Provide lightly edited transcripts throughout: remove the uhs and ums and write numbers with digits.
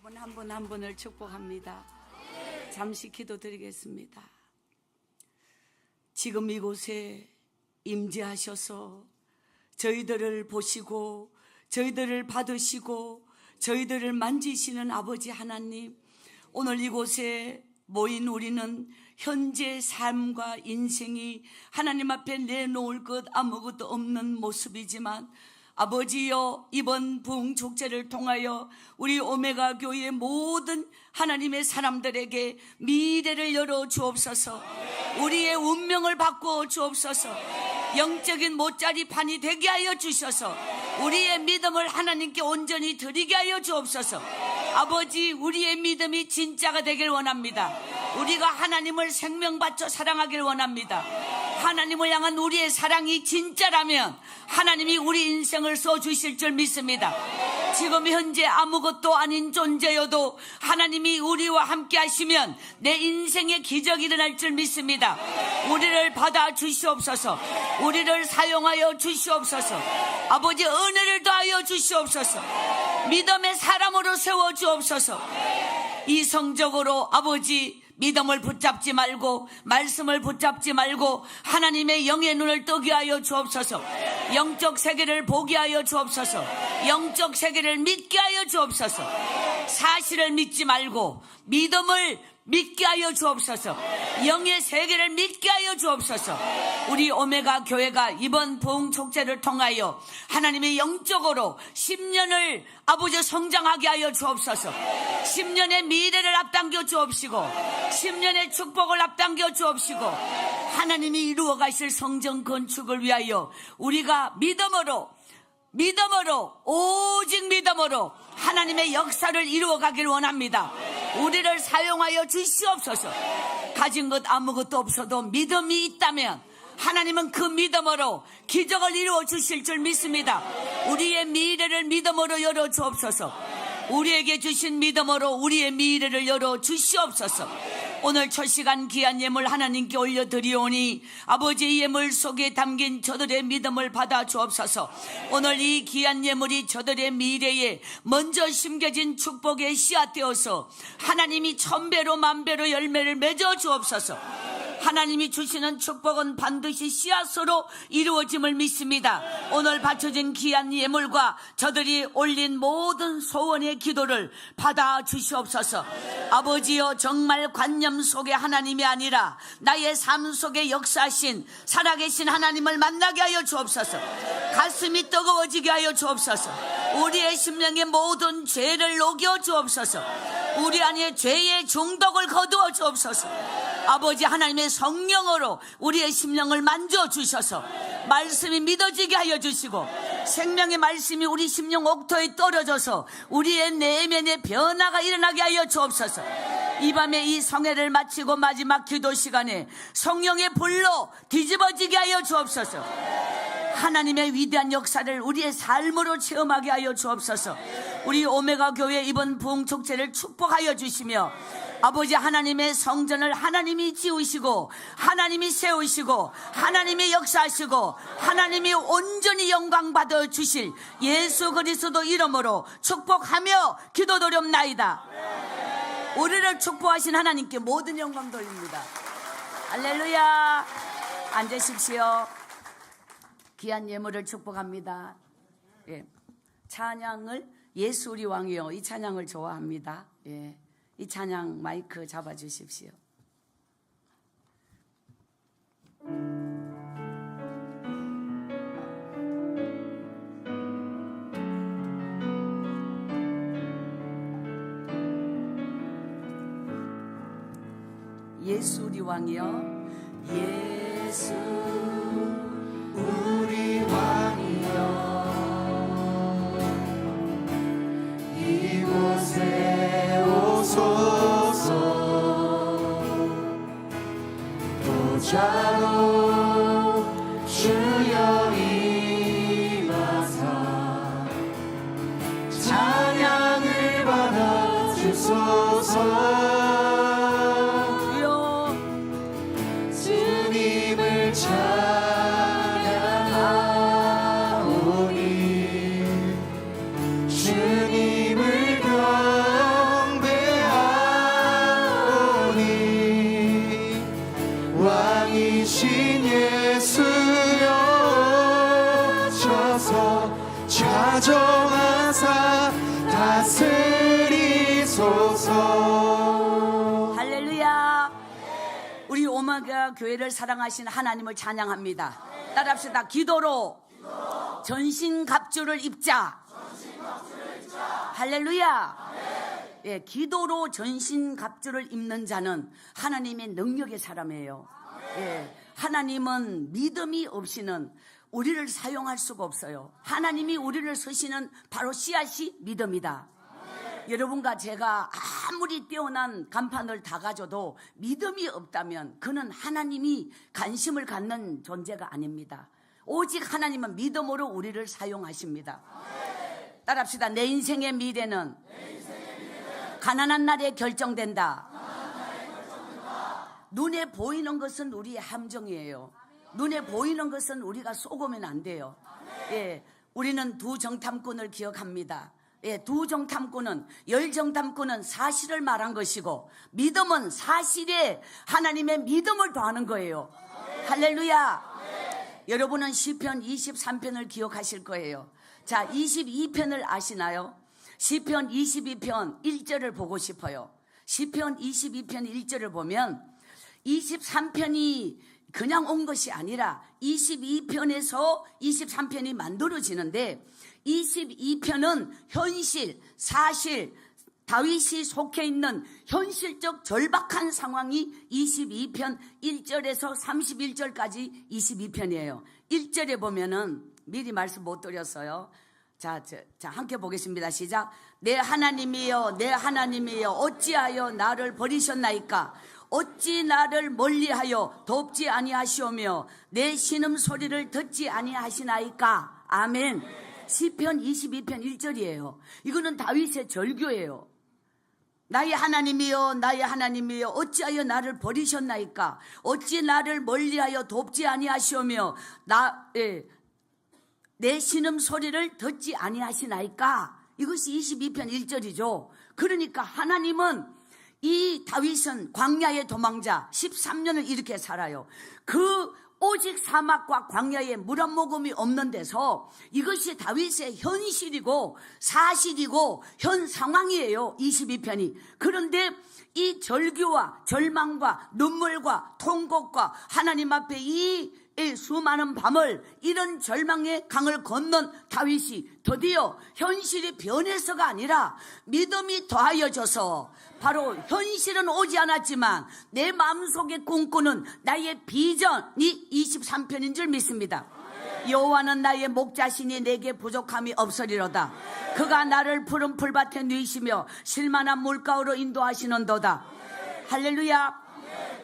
여러분 한 분 한 분을 축복합니다. 잠시 기도드리겠습니다. 지금 이곳에 임재하셔서 저희들을 보시고 저희들을 받으시고 저희들을 만지시는 아버지 하나님, 오늘 이곳에 모인 우리는 현재 삶과 인생이 하나님 앞에 내놓을 것 아무것도 없는 모습이지만 아버지여, 이번 부흥축제를 통하여 우리 오메가 교회의 모든 하나님의 사람들에게 미래를 열어 주옵소서. 우리의 운명을 바꾸어 주옵소서. 영적인 못자리판이 되게 하여 주셔서 우리의 믿음을 하나님께 온전히 드리게 하여 주옵소서. 아버지, 우리의 믿음이 진짜가 되길 원합니다. 우리가 하나님을 생명 바쳐 사랑하길 원합니다. 하나님을 향한 우리의 사랑이 진짜라면 하나님이 우리 인생을 써주실 줄 믿습니다. 지금 현재 아무것도 아닌 존재여도 하나님이 우리와 함께 하시면 내 인생의 기적이 일어날 줄 믿습니다. 우리를 받아 주시옵소서. 우리를 사용하여 주시옵소서. 아버지, 은혜를 더하여 주시옵소서. 믿음의 사람으로 세워 주옵소서. 이성적으로 아버지, 믿음을 붙잡지 말고 말씀을 붙잡지 말고 하나님의 영의 눈을 뜨게 하여 주옵소서. 영적 세계를 보게 하여 주옵소서. 영적 세계를 믿게 하여 주옵소서. 사실을 믿지 말고 믿음을 믿게 하여 주옵소서. 영의 세계를 믿게 하여 주옵소서. 우리 오메가 교회가 이번 부흥축제를 통하여 하나님의 영적으로 10년을 아버지 성장하게 하여 주옵소서. 10년의 미래를 앞당겨 주옵시고 10년의 축복을 앞당겨 주옵시고 하나님이 이루어 가실 성전 건축을 위하여 우리가 믿음으로 오직 믿음으로 하나님의 역사를 이루어 가길 원합니다. 우리를 사용하여 주시옵소서. 가진 것 아무것도 없어도 믿음이 있다면 하나님은 그 믿음으로 기적을 이루어 주실 줄 믿습니다. 우리의 미래를 믿음으로 열어 주옵소서. 우리에게 주신 믿음으로 우리의 미래를 열어 주시옵소서. 오늘 첫 시간 귀한 예물 하나님께 올려드리오니 아버지의 예물 속에 담긴 저들의 믿음을 받아 주옵소서. 오늘 이 귀한 예물이 저들의 미래에 먼저 심겨진 축복의 씨앗 되어서 하나님이 천배로 만배로 열매를 맺어 주옵소서. 하나님이 주시는 축복은 반드시 씨앗으로 이루어짐을 믿습니다. 오늘 바쳐진 귀한 예물과 저들이 올린 모든 소원의 기도를 받아 주시옵소서. 아버지여, 정말 관념 속에 하나님이 아니라 나의 삶 속에 역사하신 살아계신 하나님을 만나게 하여 주옵소서. 가슴이 뜨거워지게 하여 주옵소서. 우리의 심령의 모든 죄를 녹여 주옵소서. 우리 안에 죄의 중독을 거두어 주옵소서. 아버지 하나님의 성령으로 우리의 심령을 만져주셔서 말씀이 믿어지게 하여 주시고 생명의 말씀이 우리 심령 옥토에 떨어져서 우리의 내면의 변화가 일어나게 하여 주옵소서. 이 밤에 이 성회를 마치고 마지막 기도 시간에 성령의 불로 뒤집어지게 하여 주옵소서. 하나님의 위대한 역사를 우리의 삶으로 체험하게 하여 주옵소서. 우리 오메가 교회 이번 부흥축제를 축복하여 주시며 아버지 하나님의 성전을 하나님이 지으시고 하나님이 세우시고 하나님이 역사하시고 하나님이 온전히 영광 받아 주실 예수 그리스도 이름으로 축복하며 기도드렸나이다. 우리를 축복하신 하나님께 모든 영광 돌립니다. 할렐루야. 앉으십시오. 귀한 예물을 축복합니다. 예. 찬양을 예수 우리 왕이여, 이 찬양을 좋아합니다. 예. 이 찬양 마이크 잡아주십시오. 예수 우리 왕이여, 예수 우리 왕이여, 이곳에 오소서. 보좌로 주여 임하사 찬양을 받아 주소서. 주님을 찬양하오니 주님을 다스리소서. 할렐루야. 우리 오마가 교회를 사랑하신 하나님을 찬양합니다. 따라합시다. 기도로 전신갑주를 입자. 할렐루야. 예, 기도로 전신갑주를 입는 자는 하나님의 능력의 사람이에요. 예, 하나님은 믿음이 없이는 우리를 사용할 수가 없어요. 하나님이 우리를 쓰시는 바로 씨앗이 믿음이다. 여러분과 제가 아무리 뛰어난 간판을 다 가져도 믿음이 없다면 그는 하나님이 관심을 갖는 존재가 아닙니다. 오직 하나님은 믿음으로 우리를 사용하십니다. 따라합시다. 내 인생의 미래는 가난한 날에 결정된다. 눈에 보이는 것은 우리의 함정이에요. 눈에 보이는 것은 우리가 속으면 안 돼요. 예, 우리는 두 정탐꾼을 기억합니다. 예, 두 정탐꾼은, 열 정탐꾼은 사실을 말한 것이고 믿음은 사실에 하나님의 믿음을 더하는 거예요. 할렐루야. 여러분은 시편 23편을 기억하실 거예요. 자, 22편을 아시나요? 시편 22편 1절을 보고 싶어요. 시편 22편 1절을 보면 23편이 그냥 온 것이 아니라 22편에서 23편이 만들어지는데 22편은 현실, 사실, 다윗이 속해 있는 현실적 절박한 상황이 22편 1절에서 31절까지 22편이에요. 1절에 보면은 미리 말씀 못 드렸어요. 자, 함께 보겠습니다. 시작. 내 하나님이여, 내 하나님이여, 어찌하여 나를 버리셨나이까? 어찌 나를 멀리하여 돕지 아니하시오며 내 신음소리를 듣지 아니하시나이까? 아멘. 시편 22편 1절이에요. 이거는 다윗의 절규예요. 나의 하나님이여, 나의 하나님이여, 어찌하여 나를 버리셨나이까? 어찌 나를 멀리하여 돕지 아니하시오며 내 신음소리를 듣지 아니하시나이까? 이것이 22편 1절이죠. 그러니까 하나님은, 이 다윗은 광야의 도망자 13년을 이렇게 살아요. 그 오직 사막과 광야에 물 한 모금이 없는 데서, 이것이 다윗의 현실이고 사실이고 현 상황이에요. 22편이. 그런데 이 절규와 절망과 눈물과 통곡과 하나님 앞에 이 수많은 밤을, 이런 절망의 강을 건넌 다윗이 드디어 현실이 변해서가 아니라 믿음이 더하여져서, 바로 현실은 오지 않았지만 내 마음속에 꿈꾸는 나의 비전이 23편인 줄 믿습니다. 여호와는 나의 목자시니 내게 부족함이 없으리로다. 그가 나를 푸른 풀밭에 누이시며 실만한 물가로 인도하시는도다. 할렐루야.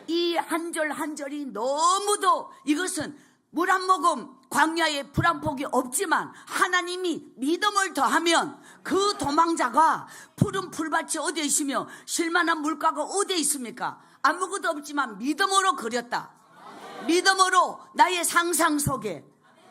이 한 절 한 절이 너무도, 이것은 물 한 모금, 광야에 불 한 폭이 없지만 하나님이 믿음을 더하면 그 도망자가 푸른 풀밭이 어디에 있으며 실만한 물가가 어디에 있습니까? 아무것도 없지만 믿음으로 그렸다. 믿음으로 나의 상상 속에,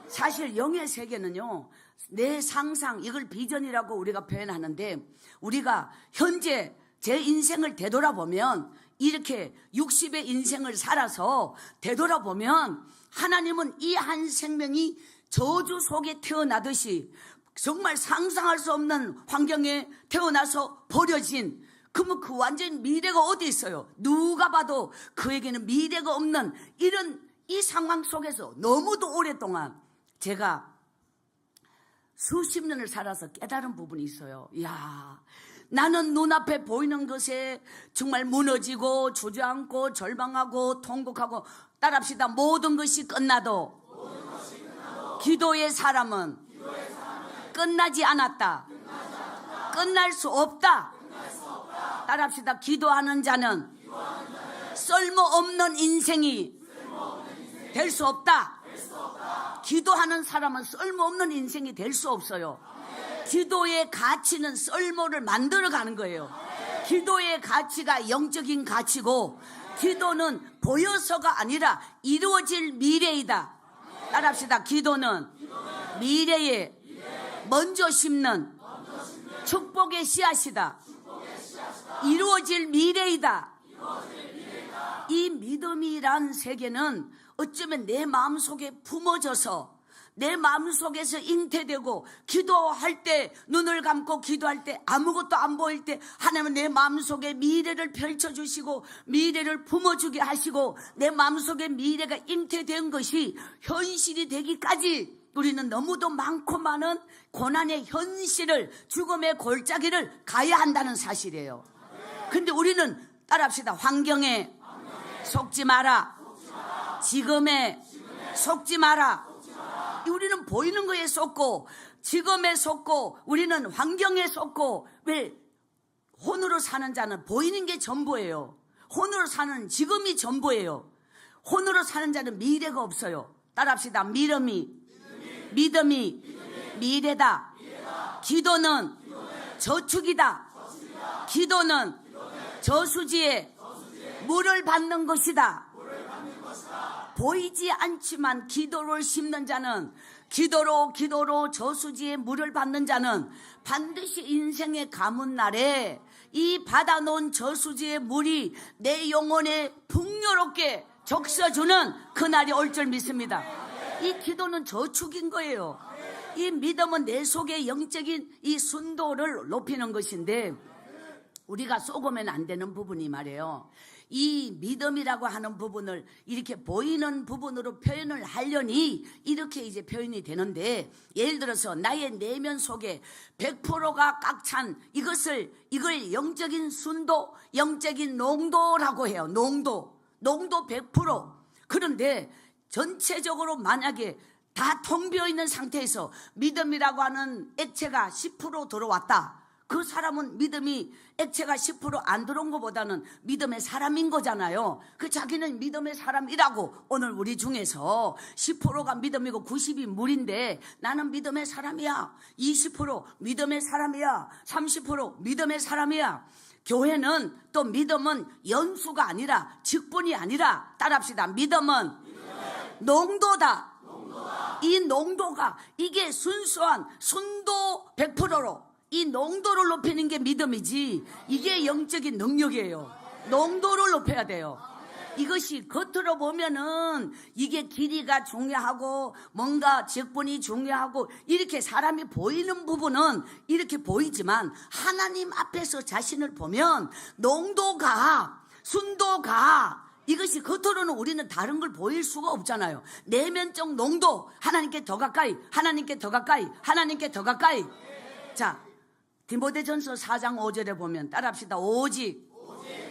사실 영의 세계는요, 내 상상, 이걸 비전이라고 우리가 표현하는데, 우리가 현재 제 인생을 되돌아보면, 이렇게 60의 인생을 살아서 되돌아보면 하나님은 이 한 생명이 저주 속에 태어나듯이 정말 상상할 수 없는 환경에 태어나서 버려진, 그러면 그 완전 미래가 어디 있어요? 누가 봐도 그에게는 미래가 없는 이런 이 상황 속에서 너무도 오랫동안 제가 수십 년을 살아서 깨달은 부분이 있어요. 이야, 나는 눈앞에 보이는 것에 정말 무너지고 주저앉고 절망하고 통곡하고, 따라합시다. 모든 것이 끝나도 기도의 사람은 끝나지 않았다. 끝날 수 없다. 따라합시다. 기도하는 자는 쓸모없는 인생이 될 수 없다. 기도하는 사람은 쓸모없는 인생이 될 수 없어요. 기도의 가치는 쓸모를 만들어가는 거예요. 기도의 가치가 영적인 가치고, 기도는 보여서가 아니라 이루어질 미래이다. 따라합시다. 기도는 미래에 먼저 심는 축복의 씨앗이다. 이루어질 미래이다. 이 믿음이란 세계는 어쩌면 내 마음속에 품어져서 내 마음속에서 잉태되고 기도할 때 눈을 감고 기도할 때 아무것도 안 보일 때 하나님은 내 마음속에 미래를 펼쳐주시고 미래를 품어주게 하시고 내 마음속에 미래가 잉태된 것이 현실이 되기까지 우리는 너무도 많고 많은 고난의 현실을 죽음의 골짜기를 가야 한다는 사실이에요. 근데 우리는 따라합시다. 환경에 속지 마라. 지금에 속지 마라. 우리는 보이는 거에 속고 지금에 속고 우리는 환경에 속고 왜 혼으로 사는 자는 보이는 게 전부예요. 혼으로 사는 지금이 전부예요. 혼으로 사는 자는 미래가 없어요. 따라합시다. 믿음이 미래다. 기도는 저축이다. 기도는 저수지에 물을 받는 것이다. 보이지 않지만 기도를 심는 자는 기도로 저수지에 물을 받는 자는 반드시 인생의 가문 날에 이 받아놓은 저수지의 물이 내 영혼에 풍요롭게 적셔주는 그날이 올 줄 믿습니다. 이 기도는 저축인 거예요. 이 믿음은 내 속의 영적인 이 순도를 높이는 것인데 우리가 쏘고면 안 되는 부분이 말이에요. 이 믿음이라고 하는 부분을 이렇게 보이는 부분으로 표현을 하려니 이렇게 이제 표현이 되는데, 예를 들어서 나의 내면 속에 100%가 꽉 찬 이걸 영적인 순도, 영적인 농도라고 해요. 농도 100%. 그런데 전체적으로 만약에 다 텅 비어 있는 상태에서 믿음이라고 하는 액체가 10% 들어왔다. 그 사람은 믿음이 액체가 10% 안 들어온 것보다는 믿음의 사람인 거잖아요. 그 자기는 믿음의 사람이라고. 오늘 우리 중에서 10%가 믿음이고 90이 물인데 나는 믿음의 사람이야. 20% 믿음의 사람이야. 30% 믿음의 사람이야. 교회는 또 믿음은 연수가 아니라 직분이 아니라 따라합시다. 믿음은 농도다. 이 농도가 이게 순수한 순도 100%로 이 농도를 높이는 게 믿음이지 이게 영적인 능력이에요. 농도를 높여야 돼요. 이것이 겉으로 보면은 이게 길이가 중요하고 뭔가 직분이 중요하고 이렇게 사람이 보이는 부분은 이렇게 보이지만 하나님 앞에서 자신을 보면 농도가 순도가 이것이 겉으로는 우리는 다른 걸 보일 수가 없잖아요. 내면적 농도 하나님께 더 가까이 하나님께 더 가까이 하나님께 더 가까이. 자, 디모데전서 4장 5절에 보면 따라합시다. 오직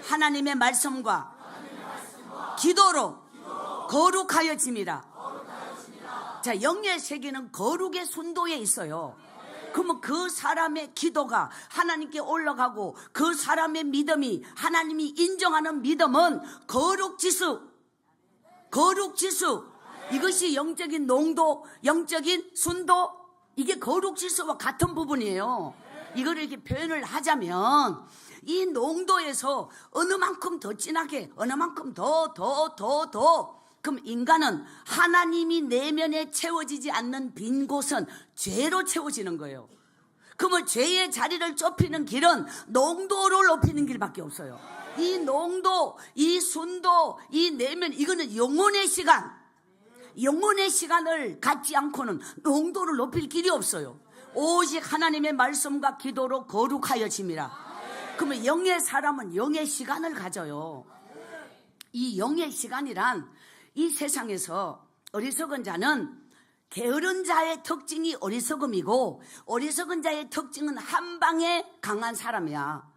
하나님의 말씀과 기도로 거룩하여짐이라. 자, 영의 세계는 거룩의 순도에 있어요. 그러면 그 사람의 기도가 하나님께 올라가고 그 사람의 믿음이 하나님이 인정하는 믿음은 거룩지수. 이것이 영적인 농도, 영적인 순도, 이게 거룩지수와 같은 부분이에요. 이걸 이렇게 표현을 하자면 이 농도에서 어느 만큼 더 진하게 어느 만큼 더 그럼 인간은 하나님이 내면에 채워지지 않는 빈 곳은 죄로 채워지는 거예요. 그러면 죄의 자리를 좁히는 길은 농도를 높이는 길밖에 없어요. 이 농도, 이 순도, 이 내면, 이거는 영혼의 시간을 갖지 않고는 농도를 높일 길이 없어요. 오직 하나님의 말씀과 기도로 거룩하여짐이라. 그러면 영의 사람은 영의 시간을 가져요. 이 영의 시간이란 이 세상에서 어리석은 자는 게으른 자의 특징이 어리석음이고 어리석은 자의 특징은 한 방에 강한 사람이야.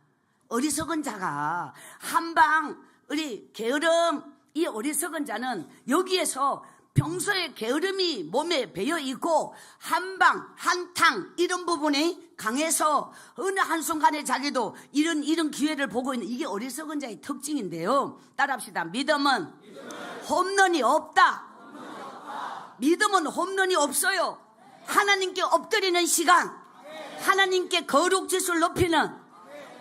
어리석은 자가 한 방, 우리 게으름, 이 어리석은 자는 여기에서 평소에 게으름이 몸에 배어 있고 한방, 한탕 이런 부분이 강해서 어느 한순간에 자기도 이런 기회를 보고 있는 이게 어리석은 자의 특징인데요. 따라합시다. 믿음은 홈런이 없다. 믿음은 홈런이 없어요. 하나님께 엎드리는 시간, 하나님께 거룩지수를 높이는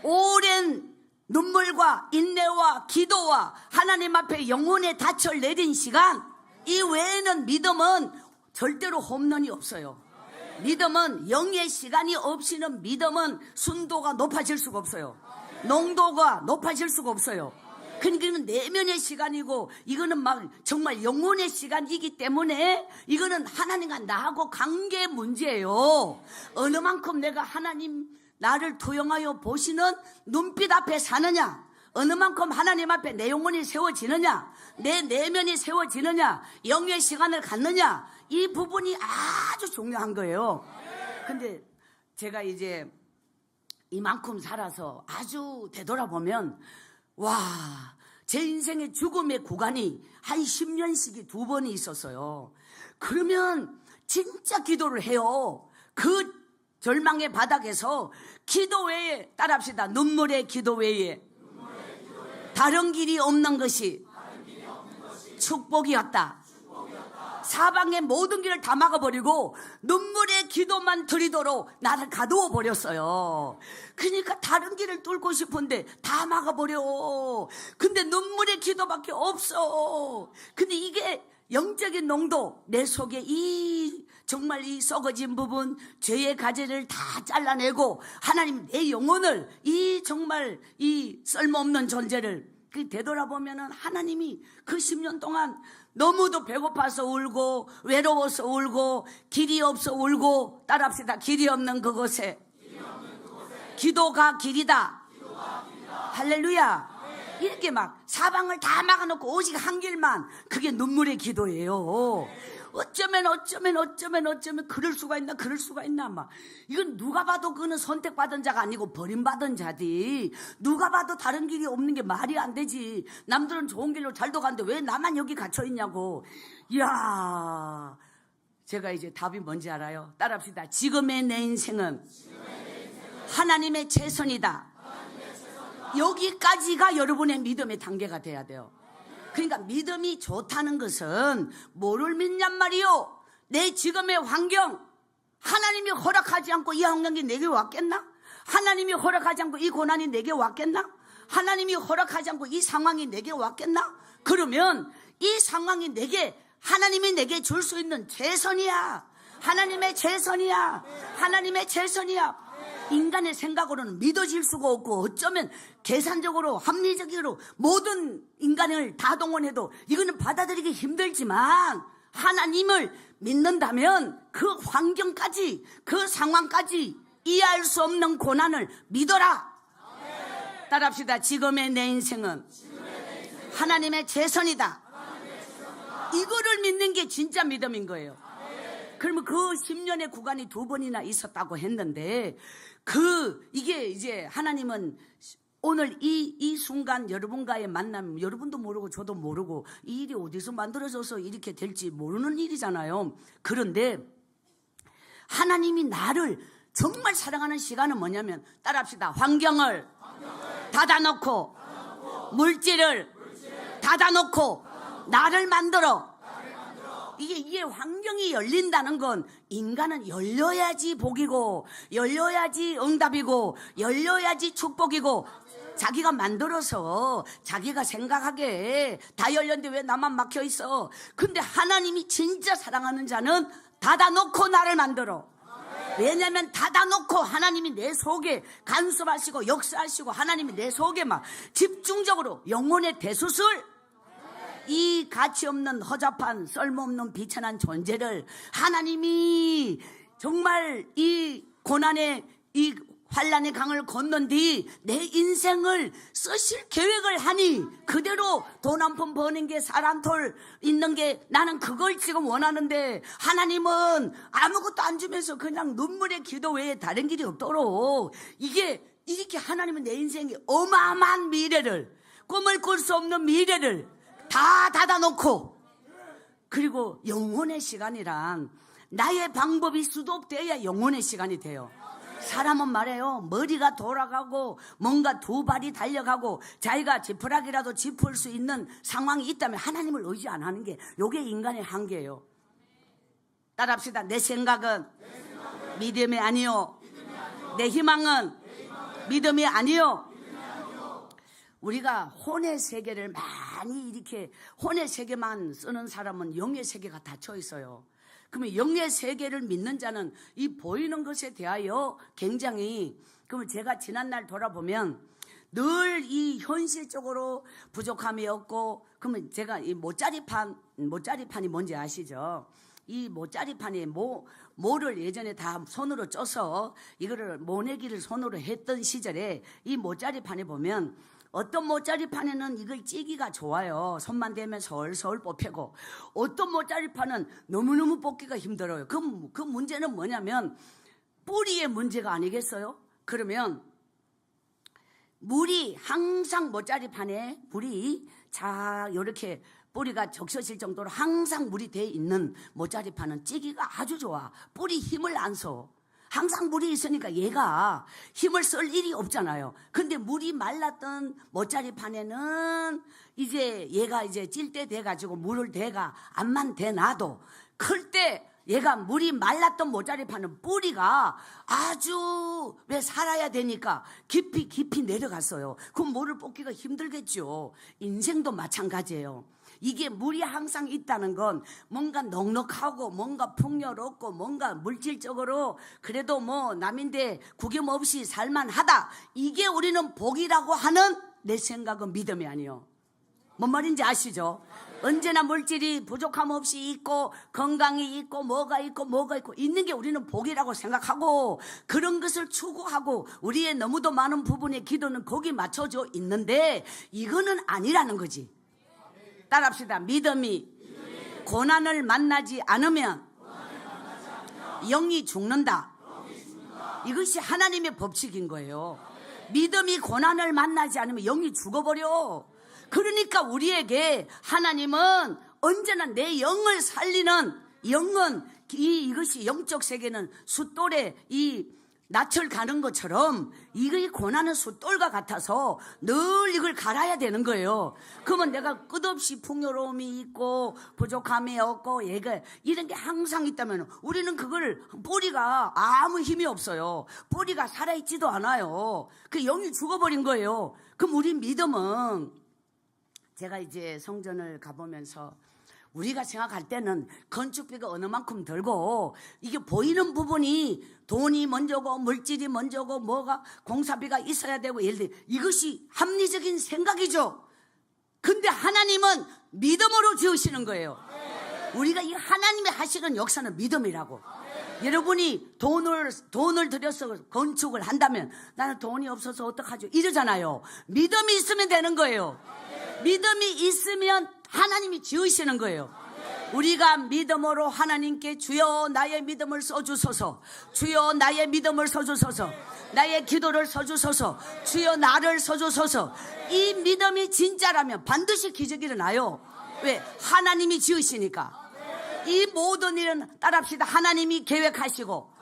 오랜 눈물과 인내와 기도와 하나님 앞에 영혼의 닻을 내린 시간, 이 외에는 믿음은 절대로 홈런이 없어요. 믿음은 영의 시간이 없이는 믿음은 순도가 높아질 수가 없어요. 농도가 높아질 수가 없어요. 그러니까 이거는 내면의 시간이고 이거는 막 정말 영혼의 시간이기 때문에 이거는 하나님과 나하고 관계 문제예요. 어느 만큼 내가 하나님 나를 투영하여 보시는 눈빛 앞에 사느냐, 어느 만큼 하나님 앞에 내 영혼이 세워지느냐, 내 내면이 세워지느냐, 영의 시간을 갖느냐, 이 부분이 아주 중요한 거예요. 근데 제가 이제 이만큼 살아서 아주 되돌아보면 와, 제 인생의 죽음의 구간이 한 10년씩이 2번이 있었어요. 그러면 진짜 기도를 해요. 그 절망의 바닥에서 기도 외에, 따라합시다, 눈물의 기도 외에 다른 길이 없는 것이 축복이었다. 사방의 모든 길을 다 막아버리고 눈물의 기도만 드리도록 나를 가두어 버렸어요. 그러니까 다른 길을 뚫고 싶은데 다 막아버려. 근데 눈물의 기도밖에 없어. 근데 이게 영적인 농도, 내 속에 정말 이 썩어진 부분, 죄의 가지를 다 잘라내고 하나님 내 영혼을, 정말 이 쓸모없는 존재를 되돌아보면은 하나님이 그 10년 동안 너무도 배고파서 울고 외로워서 울고 길이 없어 울고, 따라합시다, 길이 없는 그곳에 기도가 길이다. 할렐루야. 이렇게 막 사방을 다 막아놓고 오직 한 길만, 그게 눈물의 기도예요. 어쩌면 그럴 수가 있나 막. 이건 누가 봐도 그는 선택받은 자가 아니고 버림받은 자디. 누가 봐도 다른 길이 없는 게 말이 안 되지. 남들은 좋은 길로 잘도 가는데 왜 나만 여기 갇혀 있냐고. 이야, 제가 이제 답이 뭔지 알아요? 따라합시다. 지금의 내 인생은 하나님의 최선이다. 여기까지가 여러분의 믿음의 단계가 돼야 돼요. 그러니까 믿음이 좋다는 것은 뭐를 믿냔 말이요? 내 지금의 환경, 하나님이 허락하지 않고 이 환경이 내게 왔겠나? 하나님이 허락하지 않고 이 고난이 내게 왔겠나? 하나님이 허락하지 않고 이 상황이 내게 왔겠나? 그러면 이 상황이 하나님이 내게 줄 수 있는 최선이야. 하나님의 최선이야. 하나님의 최선이야. 인간의 생각으로는 믿어질 수가 없고, 어쩌면 계산적으로 합리적으로 모든 인간을 다 동원해도 이거는 받아들이기 힘들지만, 하나님을 믿는다면 그 환경까지, 그 상황까지 이해할 수 없는 고난을 믿어라. 따라합시다. 지금의 내 인생은 하나님의 최선이다. 이거를 믿는 게 진짜 믿음인 거예요. 그러면 그 10년의 구간이 2번이나 있었다고 했는데, 이게 이제 하나님은 오늘 이 순간 여러분과의 만남, 여러분도 모르고 저도 모르고 이 일이 어디서 만들어져서 이렇게 될지 모르는 일이잖아요. 그런데 하나님이 나를 정말 사랑하는 시간은 뭐냐면, 따라합시다. 환경을 닫아놓고, 물질을 닫아놓고 나를 만들어. 이게 환경이 열린다는 건 인간은 열려야지 복이고, 열려야지 응답이고, 열려야지 축복이고, 자기가 만들어서 자기가 생각하게 다 열렸는데 왜 나만 막혀 있어? 근데 하나님이 진짜 사랑하는 자는 닫아놓고 나를 만들어. 왜냐하면 닫아놓고 하나님이 내 속에 간섭하시고 역사하시고, 하나님이 내 속에 막 집중적으로 영혼의 대수술, 이 가치없는 허접한 쓸모없는 비천한 존재를 하나님이 정말 이 고난의 이 환난의 강을 건넌 뒤 내 인생을 쓰실 계획을 하니, 그대로 돈 한 푼 버는 게 사람돌 있는 게 나는 그걸 지금 원하는데, 하나님은 아무것도 안 주면서 그냥 눈물의 기도 외에 다른 길이 없도록, 이렇게 하나님은 내 인생에 어마어마한 미래를, 꿈을 꿀 수 없는 미래를 다 닫아놓고, 그리고 영혼의 시간이란 나의 방법이 수독돼야 영혼의 시간이 돼요. 사람은 말해요, 머리가 돌아가고 뭔가 2발이 달려가고 자기가 지푸라기라도 짚을 수 있는 상황이 있다면 하나님을 의지 안 하는 게, 이게 인간의 한계예요. 따라합시다. 내 생각은 믿음이 아니요, 내 희망은 믿음이 아니요. 우리가 혼의 세계를 많이 이렇게, 혼의 세계만 쓰는 사람은 영의 세계가 닫혀 있어요. 그러면 영의 세계를 믿는 자는 이 보이는 것에 대하여 굉장히, 그러면 제가 지난날 돌아보면 늘 이 현실적으로 부족함이 없고, 그러면 제가 이 모짜리판이 뭔지 아시죠? 이 모짜리판에 모를 예전에 다 손으로 쪄서 이거를 모내기를 손으로 했던 시절에 이 모짜리판에 보면 어떤 모짜리판에는 이걸 찌기가 좋아요. 손만 대면 서울서울 뽑히고, 어떤 모짜리판은 너무너무 뽑기가 힘들어요. 그 문제는 뭐냐면 뿌리의 문제가 아니겠어요? 그러면 물이 항상 모짜리판에 물이 이렇게 뿌리가 적셔질 정도로 항상 물이 돼 있는 모짜리판은 찌기가 아주 좋아. 뿌리 힘을 안 써. 항상 물이 있으니까 얘가 힘을 쓸 일이 없잖아요. 근데 물이 말랐던 모짜리판에는 이제 얘가 이제 찔 때 돼가지고 물을 대가 암만 대놔도 클 때 얘가 물이 말랐던 모짜리판은 뿌리가 아주 왜 살아야 되니까 깊이 내려갔어요. 그럼 물을 뽑기가 힘들겠죠. 인생도 마찬가지예요. 이게 물이 항상 있다는 건 뭔가 넉넉하고 뭔가 풍요롭고 뭔가 물질적으로 그래도 뭐 남인데 구김 없이 살만하다. 이게 우리는 복이라고 하는 내 생각은 믿음이 아니에요. 뭔 말인지 아시죠? 언제나 물질이 부족함 없이 있고 건강이 있고 뭐가 있고 있는 게 우리는 복이라고 생각하고 그런 것을 추구하고 우리의 너무도 많은 부분의 기도는 거기 맞춰져 있는데 이거는 아니라는 거지. 따라합시다. 믿음이 고난을 만나지 않으면 영이 죽는다. 이것이 하나님의 법칙인 거예요. 믿음이 고난을 만나지 않으면 영이 죽어버려. 그러니까 우리에게 하나님은 언제나 내 영을 살리는 영은 이것이 영적 세계는 숫돌에 이 낯을 가는 것처럼 이거 고난은 숫돌과 같아서 늘 이걸 갈아야 되는 거예요. 그러면 내가 끝없이 풍요로움이 있고 부족함이 없고 얘가 이런 게 항상 있다면 우리는 그걸 뿌리가 아무 힘이 없어요. 뿌리가 살아있지도 않아요. 그 영이 죽어버린 거예요. 그럼 우리 믿음은 제가 이제 성전을 가보면서 우리가 생각할 때는 건축비가 어느 만큼 들고 이게 보이는 부분이 돈이 먼저고 물질이 먼저고 뭐가 공사비가 있어야 되고 예를 들어 이것이 합리적인 생각이죠. 근데 하나님은 믿음으로 지으시는 거예요. 우리가 이 하나님이 하시는 역사는 믿음이라고. 여러분이 돈을 들여서 건축을 한다면 나는 돈이 없어서 어떡하죠 이러잖아요. 믿음이 있으면 되는 거예요. 믿음이 있으면 하나님이 지으시는 거예요. 우리가 믿음으로 하나님께 주여 나의 믿음을 써주소서, 주여 나의 믿음을 써주소서, 나의 기도를 써주소서, 주여 나를 써주소서. 이 믿음이 진짜라면 반드시 기적이 일어나요. 왜? 하나님이 지으시니까. 이 모든 일은 따라합시다. 하나님이 계획하시고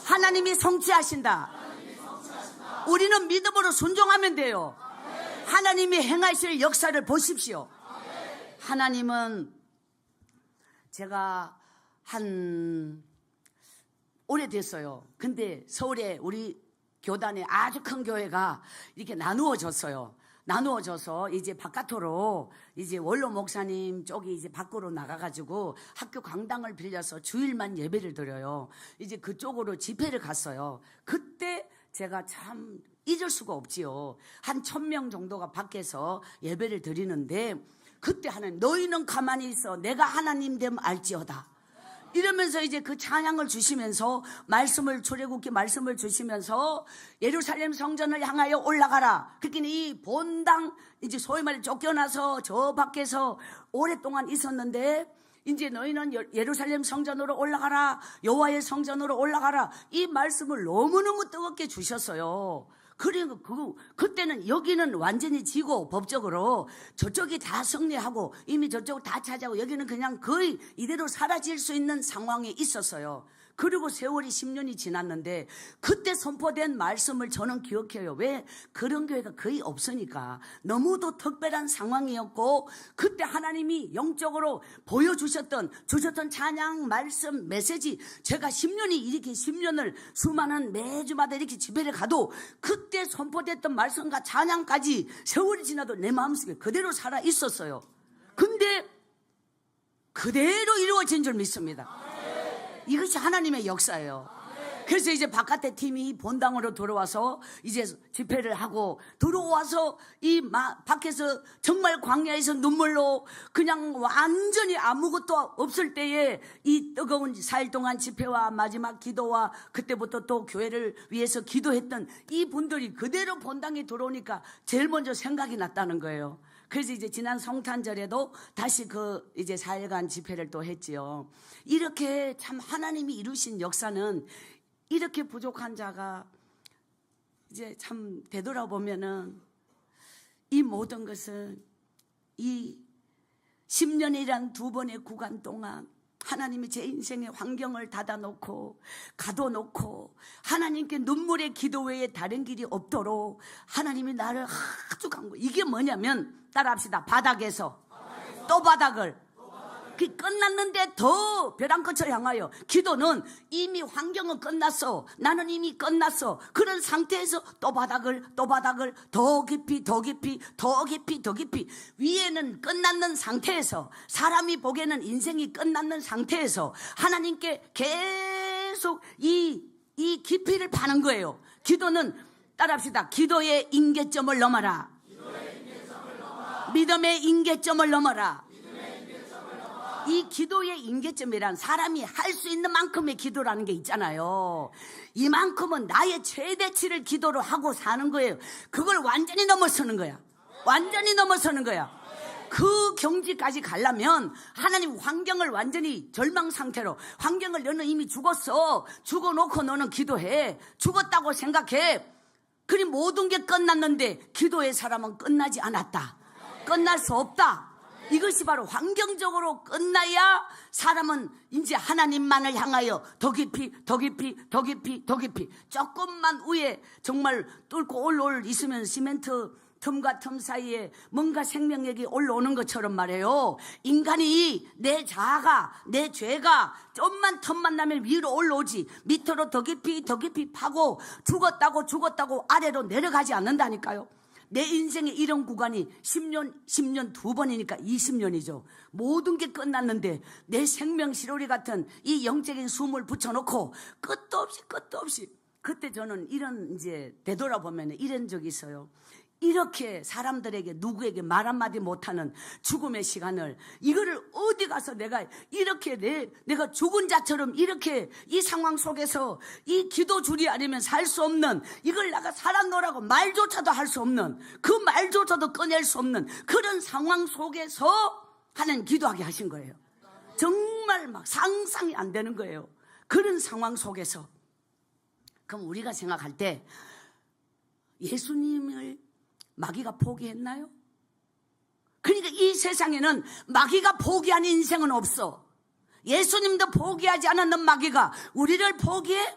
하나님이 성취하신다. 우리는 믿음으로 순종하면 돼요. 하나님이 행하실 역사를 보십시오. 하나님은 제가 오래됐어요. 근데 서울에 우리 교단에 아주 큰 교회가 이렇게 나누어졌어요. 나누어져서 이제 바깥으로 이제 원로 목사님 쪽이 이제 밖으로 나가가지고 학교 강당을 빌려서 주일만 예배를 드려요. 이제 그쪽으로 집회를 갔어요. 그때 제가 참 잊을 수가 없지요. 한 1000명 정도가 밖에서 예배를 드리는데 그때 하나님 너희는 가만히 있어 내가 하나님 됨 알지어다 이러면서 이제 그 찬양을 주시면서 말씀을 출애굽기 말씀을 주시면서 예루살렘 성전을 향하여 올라가라. 그러니까 이 본당 이제 소위 말해 쫓겨나서 저 밖에서 오랫동안 있었는데 이제 너희는 예루살렘 성전으로 올라가라. 여호와의 성전으로 올라가라. 이 말씀을 너무너무 뜨겁게 주셨어요. 그리고 그때는 여기는 완전히 지고 법적으로 저쪽이 다 승리하고 이미 저쪽을 다 차지하고 여기는 그냥 거의 이대로 사라질 수 있는 상황에 있었어요. 그리고 세월이 10년이 지났는데 그때 선포된 말씀을 저는 기억해요. 왜? 그런 교회가 거의 없으니까. 너무도 특별한 상황이었고 그때 하나님이 영적으로 보여주셨던 주셨던 찬양 말씀 메시지 제가 10년이 이렇게 10년을 수많은 매주마다 이렇게 집회를 가도 그때 선포됐던 말씀과 찬양까지 세월이 지나도 내 마음속에 그대로 살아 있었어요. 근데 그대로 이루어진 줄 믿습니다. 이것이 하나님의 역사예요. 그래서 이제 바깥에 팀이 본당으로 들어와서 이제 집회를 하고 들어와서 밖에서 정말 광야에서 눈물로 그냥 완전히 아무것도 없을 때에 이 뜨거운 4일 동안 집회와 마지막 기도와 그때부터 또 교회를 위해서 기도했던 이 분들이 그대로 본당에 들어오니까 제일 먼저 생각이 났다는 거예요. 그래서 이제 지난 성탄절에도 다시 그 이제 4일간 집회를 또 했지요. 이렇게 참 하나님이 이루신 역사는 이렇게 부족한 자가 이제 참 되돌아보면은 이 모든 것은 이 10년이란 두 번의 구간 동안 하나님이 제 인생의 환경을 닫아놓고 가둬놓고 하나님께 눈물의 기도 외에 다른 길이 없도록 하나님이 나를 아주 간구. 이게 뭐냐면 따라합시다. 바닥에서 또 바닥을. 그 끝났는데 더 벼랑 끝을 향하여. 기도는 이미 환경은 끝났어. 나는 이미 끝났어. 그런 상태에서 또 바닥을 더 깊이 더 깊이 더 깊이 더 깊이. 위에는 끝났는 상태에서, 사람이 보기에는 인생이 끝났는 상태에서 하나님께 계속 이 깊이를 파는 거예요. 기도는 따라합시다. 기도의 임계점을 넘어라. 믿음의 임계점을 넘어라. 이 기도의 임계점이란 사람이 할 수 있는 만큼의 기도라는 게 있잖아요. 이만큼은 나의 최대치를 기도로 하고 사는 거예요. 그걸 완전히 넘어서는 거야. 완전히 넘어서는 거야. 그 경지까지 가려면 하나님 환경을 완전히 절망 상태로, 환경을 너는 이미 죽었어. 죽어놓고 너는 기도해. 죽었다고 생각해. 그리 모든 게 끝났는데 기도의 사람은 끝나지 않았다. 끝날 수 없다. 이것이 바로 환경적으로 끝나야 사람은 이제 하나님만을 향하여 더 깊이 더 깊이 더 깊이 더 깊이. 조금만 위에 정말 뚫고 올라올 있으면 시멘트 틈과 틈 사이에 뭔가 생명력이 올라오는 것처럼 말해요. 인간이 내 자아가, 내 죄가 좀만 틈만 나면 위로 올라오지 밑으로 더 깊이 더 깊이 파고 죽었다고 아래로 내려가지 않는다니까요. 내 인생의 이런 구간이 10년 두 번이니까 20년이죠. 모든 게 끝났는데 내 생명 시로리 같은 이 영적인 숨을 붙여놓고 끝도 없이 그때 저는 이런 이제 되돌아보면 이런 적이 있어요. 이렇게 사람들에게 누구에게 말 한마디 못하는 죽음의 시간을, 이거를 어디 가서 내가 이렇게 내가 죽은 자처럼 이렇게 이 상황 속에서 이 기도줄이 아니면 살 수 없는, 이걸 내가 살아노라고 말조차도 할 수 없는, 그 말조차도 꺼낼 수 없는 그런 상황 속에서 하나님 기도하게 하신 거예요. 정말 막 상상이 안 되는 거예요. 그런 상황 속에서. 그럼 우리가 생각할 때 예수님을 마귀가 포기했나요? 그러니까 이 세상에는 마귀가 포기한 인생은 없어. 예수님도 포기하지 않았는 마귀가 우리를 포기해?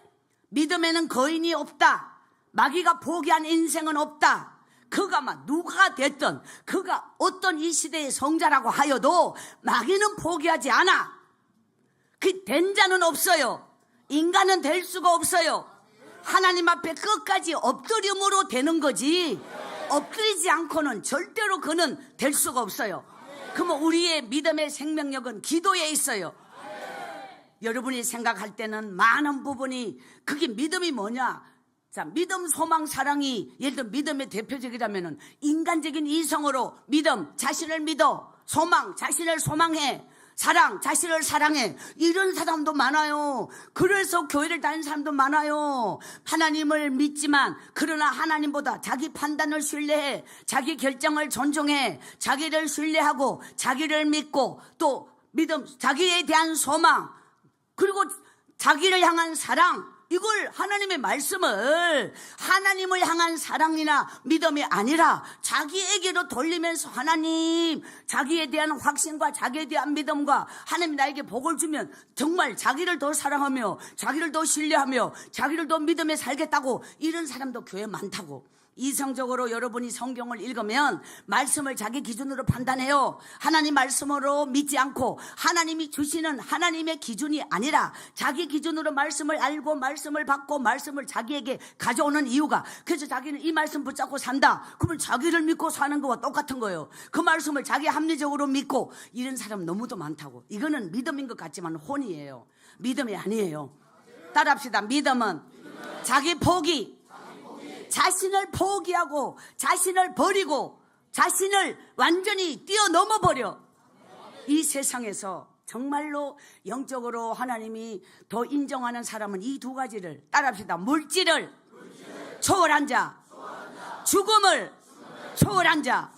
믿음에는 거인이 없다. 마귀가 포기한 인생은 없다. 그가 막 누가 됐든, 그가 어떤 이 시대의 성자라고 하여도 마귀는 포기하지 않아. 그 된 자는 없어요. 인간은 될 수가 없어요. 하나님 앞에 끝까지 엎드림으로 되는 거지, 엎드리지 않고는 절대로 그는 될 수가 없어요. 그러면 우리의 믿음의 생명력은 기도에 있어요. 여러분이 생각할 때는 많은 부분이, 그게 믿음이 뭐냐? 자, 믿음, 소망, 사랑이 예를 들어 믿음의 대표적이라면은 인간적인 이성으로 믿음, 자신을 믿어. 소망, 자신을 소망해. 사랑, 자신을 사랑해. 이런 사람도 많아요. 그래서 교회를 다니는 사람도 많아요. 하나님을 믿지만 그러나 하나님보다 자기 판단을 신뢰해, 자기 결정을 존중해, 자기를 신뢰하고 자기를 믿고 또 믿음, 자기에 대한 소망, 그리고 자기를 향한 사랑, 이걸 하나님의 말씀을 하나님을 향한 사랑이나 믿음이 아니라 자기에게로 돌리면서 하나님, 자기에 대한 확신과 자기에 대한 믿음과 하나님 나에게 복을 주면 정말 자기를 더 사랑하며 자기를 더 신뢰하며 자기를 더 믿음에 살겠다고, 이런 사람도 교회에 많다고. 이성적으로 여러분이 성경을 읽으면 말씀을 자기 기준으로 판단해요. 하나님 말씀으로 믿지 않고 하나님이 주시는 하나님의 기준이 아니라 자기 기준으로 말씀을 알고 말씀을 받고 말씀을 자기에게 가져오는 이유가, 그래서 자기는 이 말씀 붙잡고 산다. 그러면 자기를 믿고 사는 거와 똑같은 거예요. 그 말씀을 자기 합리적으로 믿고, 이런 사람 너무도 많다고. 이거는 믿음인 것 같지만 혼이에요. 믿음이 아니에요. 따라합시다. 믿음은 자기 포기. 자신을 포기하고 자신을 버리고 자신을 완전히 뛰어넘어 버려. 이 세상에서 정말로 영적으로 하나님이 더 인정하는 사람은 이 두 가지를 따라합시다. 물질을 초월한 자, 죽음을 초월한 자.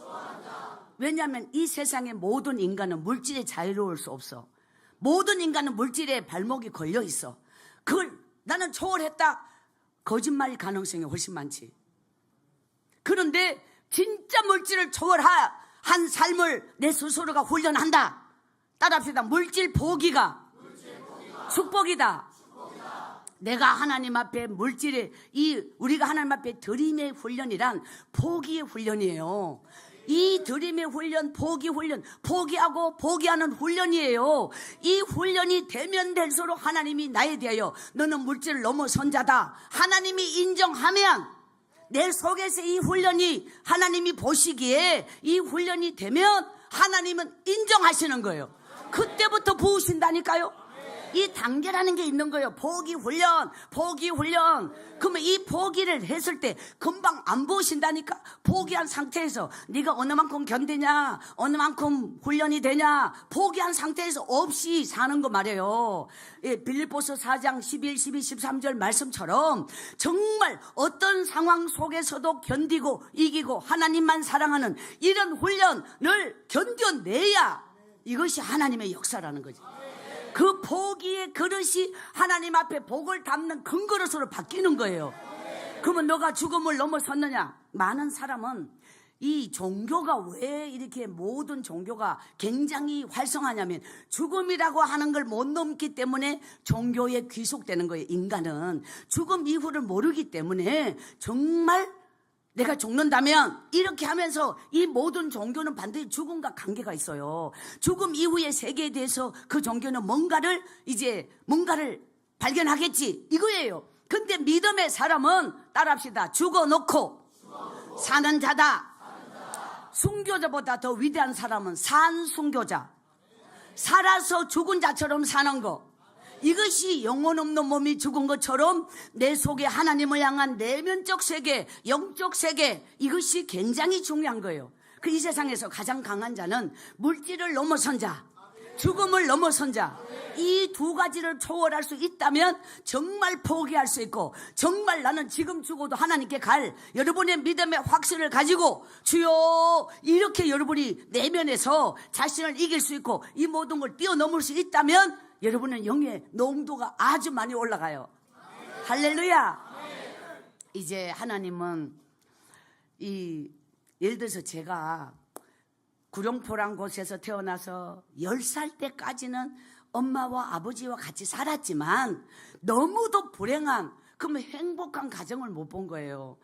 왜냐하면 이 세상의 모든 인간은 물질에 자유로울 수 없어. 모든 인간은 물질에 발목이 걸려 있어. 그걸 나는 초월했다. 거짓말 가능성이 훨씬 많지. 그런데 진짜 물질을 초월한 삶을 내 스스로가 훈련한다. 따라합시다. 물질 포기가 축복이다. 내가 하나님 앞에 물질에 우리가 하나님 앞에 드림의 훈련이란 포기의 훈련이에요. 이 드림의 훈련, 포기 훈련, 포기하고 포기하는 훈련이에요. 이 훈련이 되면 될수록 하나님이 나에 대하여 너는 물질을 넘어선 자다. 하나님이 인정하면 내 속에서 이 훈련이 하나님이 보시기에 이 훈련이 되면 하나님은 인정하시는 거예요. 그때부터 부으신다니까요. 이 단계라는 게 있는 거예요. 포기 훈련, 포기 훈련. 그러면 이 포기를 했을 때 금방 안 부으신다니까. 포기한 상태에서 네가 어느 만큼 견디냐, 어느 만큼 훈련이 되냐, 포기한 상태에서 없이 사는 거 말이에요. 예, 빌립보서 4장 11, 12, 13절 말씀처럼 정말 어떤 상황 속에서도 견디고 이기고 하나님만 사랑하는 이런 훈련을 견뎌내야 이것이 하나님의 역사라는 거지. 그 포기의 그릇이 하나님 앞에 복을 담는 큰 그릇으로 바뀌는 거예요. 그러면 너가 죽음을 넘어섰느냐? 많은 사람은 이 종교가 왜 이렇게 모든 종교가 굉장히 활성하냐면 죽음이라고 하는 걸 못 넘기 때문에 종교에 귀속되는 거예요. 인간은 죽음 이후를 모르기 때문에 정말 내가 죽는다면 이렇게 하면서 이 모든 종교는 반드시 죽음과 관계가 있어요. 죽음 이후의 세계에 대해서 그 종교는 뭔가를 발견하겠지 이거예요. 근데 믿음의 사람은 따라합시다. 죽어놓고 사는 자다. 순교자보다 더 위대한 사람은 산순교자. 살아서 죽은 자처럼 사는 거. 이것이 영혼 없는 몸이 죽은 것처럼 내 속에 하나님을 향한 내면적 세계, 영적 세계, 이것이 굉장히 중요한 거예요. 그 이 세상에서 가장 강한 자는 물질을 넘어선 자, 죽음을 넘어선 자, 이 두 가지를 초월할 수 있다면 정말 포기할 수 있고 정말 나는 지금 죽어도 하나님께 갈 여러분의 믿음의 확신을 가지고 주여 이렇게 여러분이 내면에서 자신을 이길 수 있고 이 모든 걸 뛰어넘을 수 있다면 여러분은 영의 농도가 아주 많이 올라가요. 할렐루야. 이제 하나님은 예를 들어서 제가 구룡포란 곳에서 태어나서 10살 때까지는 엄마와 아버지와 같이 살았지만 너무도 불행한 그러면 행복한 가정을 못 본 거예요.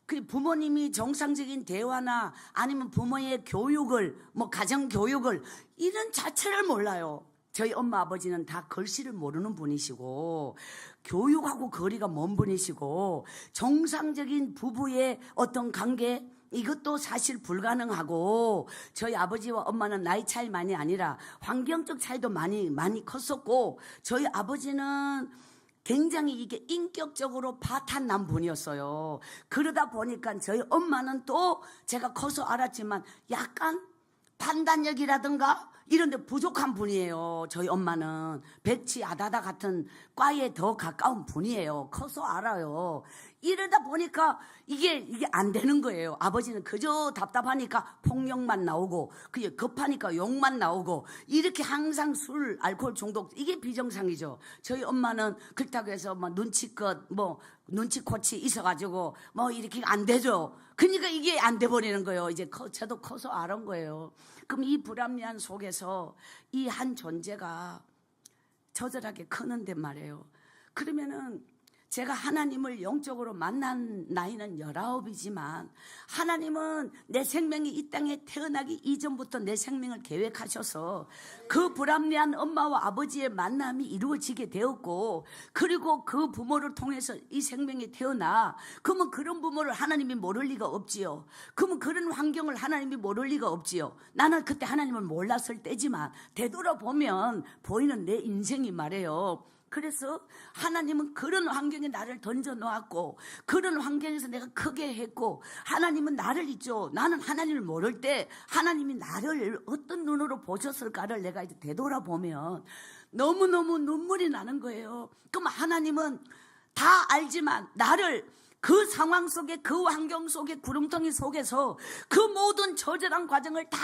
그 부모님이 정상적인 대화나 아니면 부모의 교육을 가정 교육을 이런 자체를 몰라요. 저희 엄마 아버지는 다 글씨를 모르는 분이시고 교육하고 거리가 먼 분이시고 정상적인 부부의 어떤 관계 이것도 사실 불가능하고 저희 아버지와 엄마는 나이 차이만이 아니라 환경적 차이도 많이 컸었고 저희 아버지는 굉장히 이게 인격적으로 파탄난 분이었어요. 그러다 보니까 저희 엄마는 또 제가 커서 알았지만 약간 판단력이라든가 이런 데 부족한 분이에요. 저희 엄마는 배치 아다다 같은 과에 더 가까운 분이에요. 커서 알아요. 이러다 보니까 이게 안 되는 거예요. 아버지는 그저 답답하니까 폭력만 나오고 그게 급하니까 욕만 나오고 이렇게 항상 술, 알코올 중독 이게 비정상이죠. 저희 엄마는 그렇다고 해서 눈치껏 눈치코치 있어가지고 이렇게 안 되죠. 그러니까 이게 안 돼 버리는 거예요. 이제 저도 커서 알은 거예요. 그럼 이 불합리한 속에서 이 한 존재가 저절하게 크는데 말이에요. 그러면은 제가 하나님을 영적으로 만난 나이는 19이지만 하나님은 내 생명이 이 땅에 태어나기 이전부터 내 생명을 계획하셔서 그 불합리한 엄마와 아버지의 만남이 이루어지게 되었고 그리고 그 부모를 통해서 이 생명이 태어나 그러면 그런 부모를 하나님이 모를 리가 없지요. 그러면 그런 환경을 하나님이 모를 리가 없지요. 나는 그때 하나님을 몰랐을 때지만 되돌아보면 보이는 내 인생이 말이에요. 그래서 하나님은 그런 환경에 나를 던져 놓았고 그런 환경에서 내가 크게 했고 하나님은 나를 있죠. 나는 하나님을 모를 때 하나님이 나를 어떤 눈으로 보셨을까를 내가 이제 되돌아보면 너무너무 눈물이 나는 거예요. 그럼 하나님은 다 알지만 나를 그 상황 속에 그 환경 속에 구름텅이 속에서 그 모든 처절한 과정을 다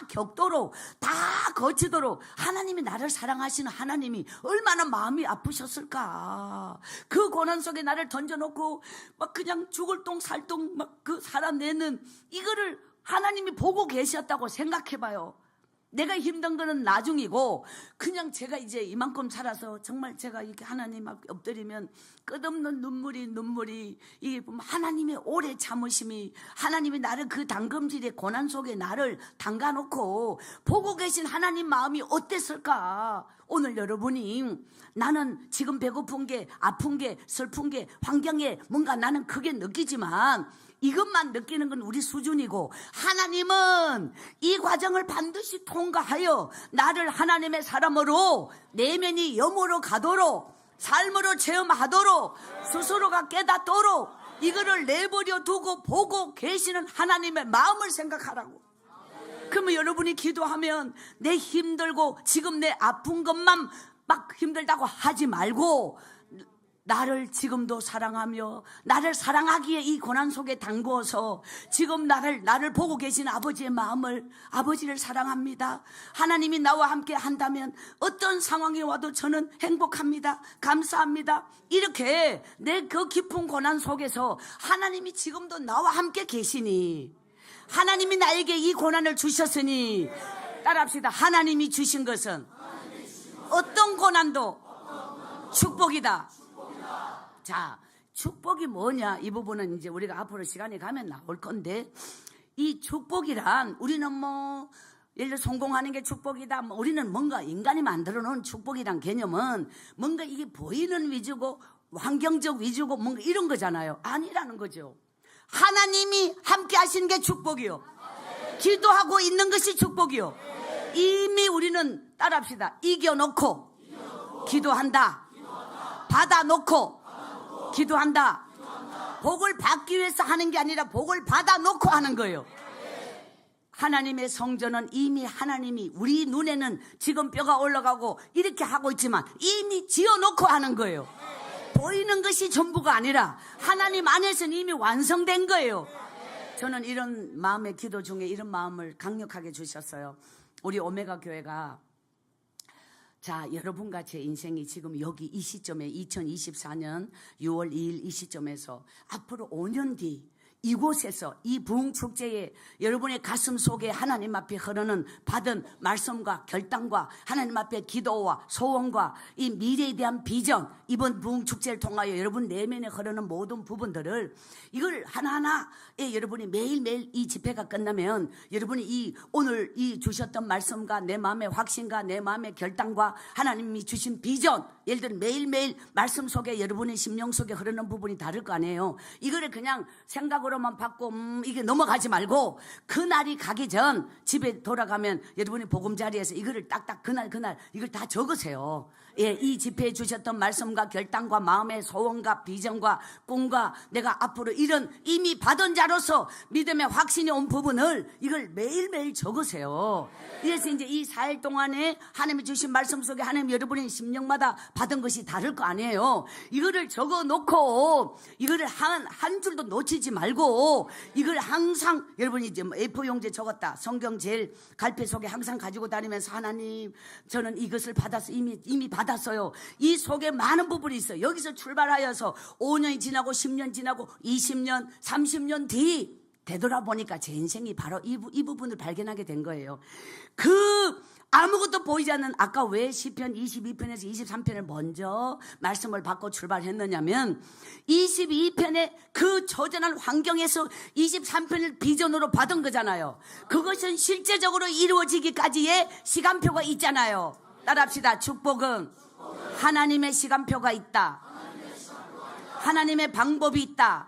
겪도록 다 거치도록 하나님이 나를 사랑하시는 하나님이 얼마나 마음이 아프셨을까. 그 고난 속에 나를 던져놓고 막 그냥 죽을 똥 살똥 막 그 살아내는 이거를 하나님이 보고 계셨다고 생각해봐요. 내가 힘든 거는 나중이고 그냥 제가 이제 이만큼 살아서 정말 제가 이렇게 하나님 앞에 엎드리면 끝없는 눈물이 이게 보면 하나님의 오래 참으심이 하나님이 나를 그 당금질의 고난 속에 나를 담가놓고 보고 계신 하나님 마음이 어땠을까. 오늘 여러분이 나는 지금 배고픈 게 아픈 게 슬픈 게 환경에 뭔가 나는 크게 느끼지만 이것만 느끼는 건 우리 수준이고 하나님은 이 과정을 반드시 통과하여 나를 하나님의 사람으로 내면이 영으로 가도록 삶으로 체험하도록 스스로가 깨닫도록 이거를 내버려 두고 보고 계시는 하나님의 마음을 생각하라고. 그러면 여러분이 기도하면 내 힘들고 지금 내 아픈 것만 막 힘들다고 하지 말고 나를 지금도 사랑하며 나를 사랑하기에 이 고난 속에 담궈서 지금 나를 보고 계신 아버지의 마음을 아버지를 사랑합니다. 하나님이 나와 함께 한다면 어떤 상황이 와도 저는 행복합니다. 감사합니다. 이렇게 내 그 깊은 고난 속에서 하나님이 지금도 나와 함께 계시니 하나님이 나에게 이 고난을 주셨으니 따라합시다. 하나님이 주신 것은 어떤 고난도 축복이다. 자, 축복이 뭐냐? 이 부분은 이제 우리가 앞으로 시간이 가면 나올 건데 이 축복이란 우리는 뭐 예를 들어 성공하는 게 축복이다. 뭐 우리는 뭔가 인간이 만들어 놓은 축복이란 개념은 뭔가 이게 보이는 위주고 환경적 위주고 뭔가 이런 거잖아요. 아니라는 거죠. 하나님이 함께 하시는 게 축복이요. 기도하고 있는 것이 축복이요. 이미 우리는 따라합시다. 이겨놓고 기도한다. 받아놓고 기도한다. 복을 받기 위해서 하는 게 아니라 복을 받아놓고 하는 거예요. 하나님의 성전은 이미 하나님이 우리 눈에는 지금 뼈가 올라가고 이렇게 하고 있지만 이미 지어놓고 하는 거예요. 보이는 것이 전부가 아니라 하나님 안에서는 이미 완성된 거예요. 저는 이런 마음의 기도 중에 이런 마음을 강력하게 주셨어요. 우리 오메가 교회가 자, 여러분과 제 인생이 지금 여기 이 시점에 2024년 6월 2일 이 시점에서 앞으로 5년 뒤 이곳에서 이 부흥축제에 여러분의 가슴 속에 하나님 앞에 흐르는 받은 말씀과 결단과 하나님 앞에 기도와 소원과 이 미래에 대한 비전, 이번 부흥축제를 통하여 여러분 내면에 흐르는 모든 부분들을 이걸 하나하나에 여러분이 매일매일 이 집회가 끝나면 여러분이 이 오늘 이 주셨던 말씀과 내 마음의 확신과 내 마음의 결단과 하나님이 주신 비전, 예를 들어 매일매일 말씀 속에 여러분의 심령 속에 흐르는 부분이 다를 거 아니에요. 이거를 그냥 생각으로만 받고 이게 넘어가지 말고 그날이 가기 전 집에 돌아가면 여러분이 보금자리에서 이거를 딱딱 그날 이걸 다 적으세요. 예, 이 집회에 주셨던 말씀과 결단과 마음의 소원과 비전과 꿈과 내가 앞으로 이런 이미 받은 자로서 믿음의 확신이 온 부분을 이걸 매일매일 적으세요. 그래서 이제 이 4일 동안에 하나님이 주신 말씀 속에 하나님 여러분의 심령마다 받은 것이 다를 거 아니에요. 이거를 적어 놓고 이거를 한 줄도 놓치지 말고 이걸 항상 여러분이 이제 A4 용지에 적었다. 성경 제일 갈피 속에 항상 가지고 다니면서 하나님 저는 이것을 받아서 이미 받았어요. 이 속에 많은 부분이 있어요. 여기서 출발하여서 5년이 지나고 10년 지나고 20년 30년 뒤 되돌아보니까 제 인생이 바로 이 부분을 발견하게 된 거예요. 그 아무것도 보이지 않는 아까 왜 시편 22편에서 23편을 먼저 말씀을 받고 출발했느냐면 22편의 그 처절한 환경에서 23편을 비전으로 받은 거잖아요. 그것은 실제적으로 이루어지기까지의 시간표가 있잖아요. 따라합시다. 축복은 하나님의 시간표가 있다. 하나님의 방법이 있다.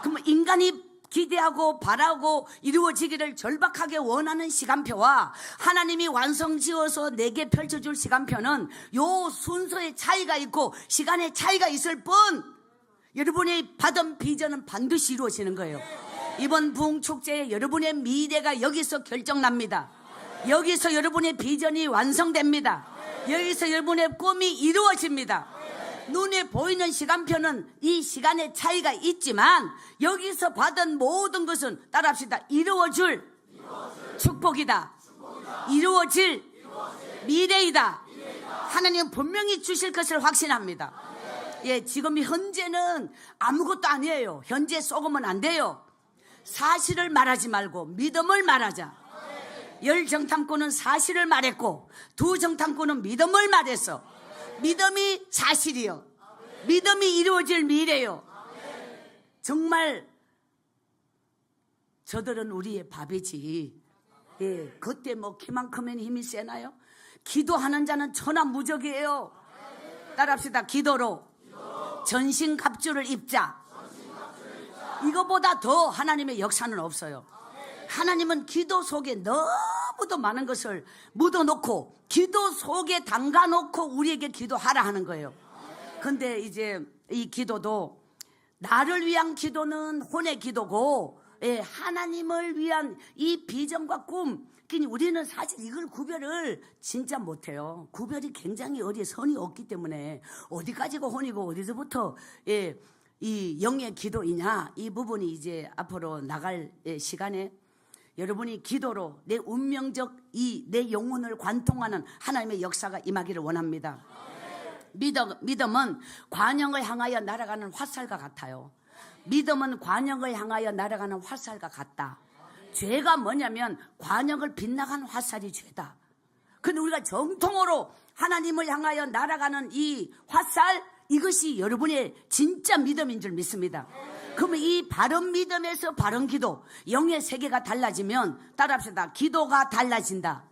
그럼 인간이 기대하고 바라고 이루어지기를 절박하게 원하는 시간표와 하나님이 완성지어서 내게 펼쳐줄 시간표는 요 순서의 차이가 있고 시간의 차이가 있을 뿐 여러분이 받은 비전은 반드시 이루어지는 거예요. 이번 부흥축제에 여러분의 미래가 여기서 결정납니다. 여기서 여러분의 비전이 완성됩니다. 여기서 여러분의 꿈이 이루어집니다. 눈에 보이는 시간표는 이 시간의 차이가 있지만 여기서 받은 모든 것은 따라합시다. 이루어질 축복이다. 이루어질 미래이다. 하나님은 분명히 주실 것을 확신합니다. 예, 지금 현재는 아무것도 아니에요. 현재 쏘으면 안 돼요. 사실을 말하지 말고 믿음을 말하자. 열 정탐꾼은 사실을 말했고 두 정탐꾼은 믿음을 말했어. 믿음이 사실이요. 믿음이 이루어질 미래요. 정말 저들은 우리의 밥이지. 예, 그때 뭐 키만큼은 힘이 세나요? 기도하는 자는 천하무적이에요. 따라합시다. 기도로 전신갑주를 입자. 이거보다 더 하나님의 역사는 없어요. 하나님은 기도 속에 너무도 많은 것을 묻어놓고 기도 속에 담가놓고 우리에게 기도하라 하는 거예요. 근데 이제 이 기도도 나를 위한 기도는 혼의 기도고, 예, 하나님을 위한 이 비전과 꿈, 그러니 우리는 사실 이걸 구별을 진짜 못해요. 구별이 굉장히 어디에 선이 없기 때문에 어디까지가 혼이고 어디서부터 예, 이 영의 기도이냐, 이 부분이 이제 앞으로 나갈 시간에 여러분이 기도로 내 운명적 내 영혼을 관통하는 하나님의 역사가 임하기를 원합니다. 믿음은 관영을 향하여 날아가는 화살과 같아요. 믿음은 관영을 향하여 날아가는 화살과 같다. 죄가 뭐냐면 관영을 빗나간 화살이 죄다. 근데 우리가 정통으로 하나님을 향하여 날아가는 이 화살, 이것이 여러분의 진짜 믿음인 줄 믿습니다. 그러면 이 바른 믿음에서 바른 기도, 영의 세계가 달라지면 따라합시다. 기도가 달라진다.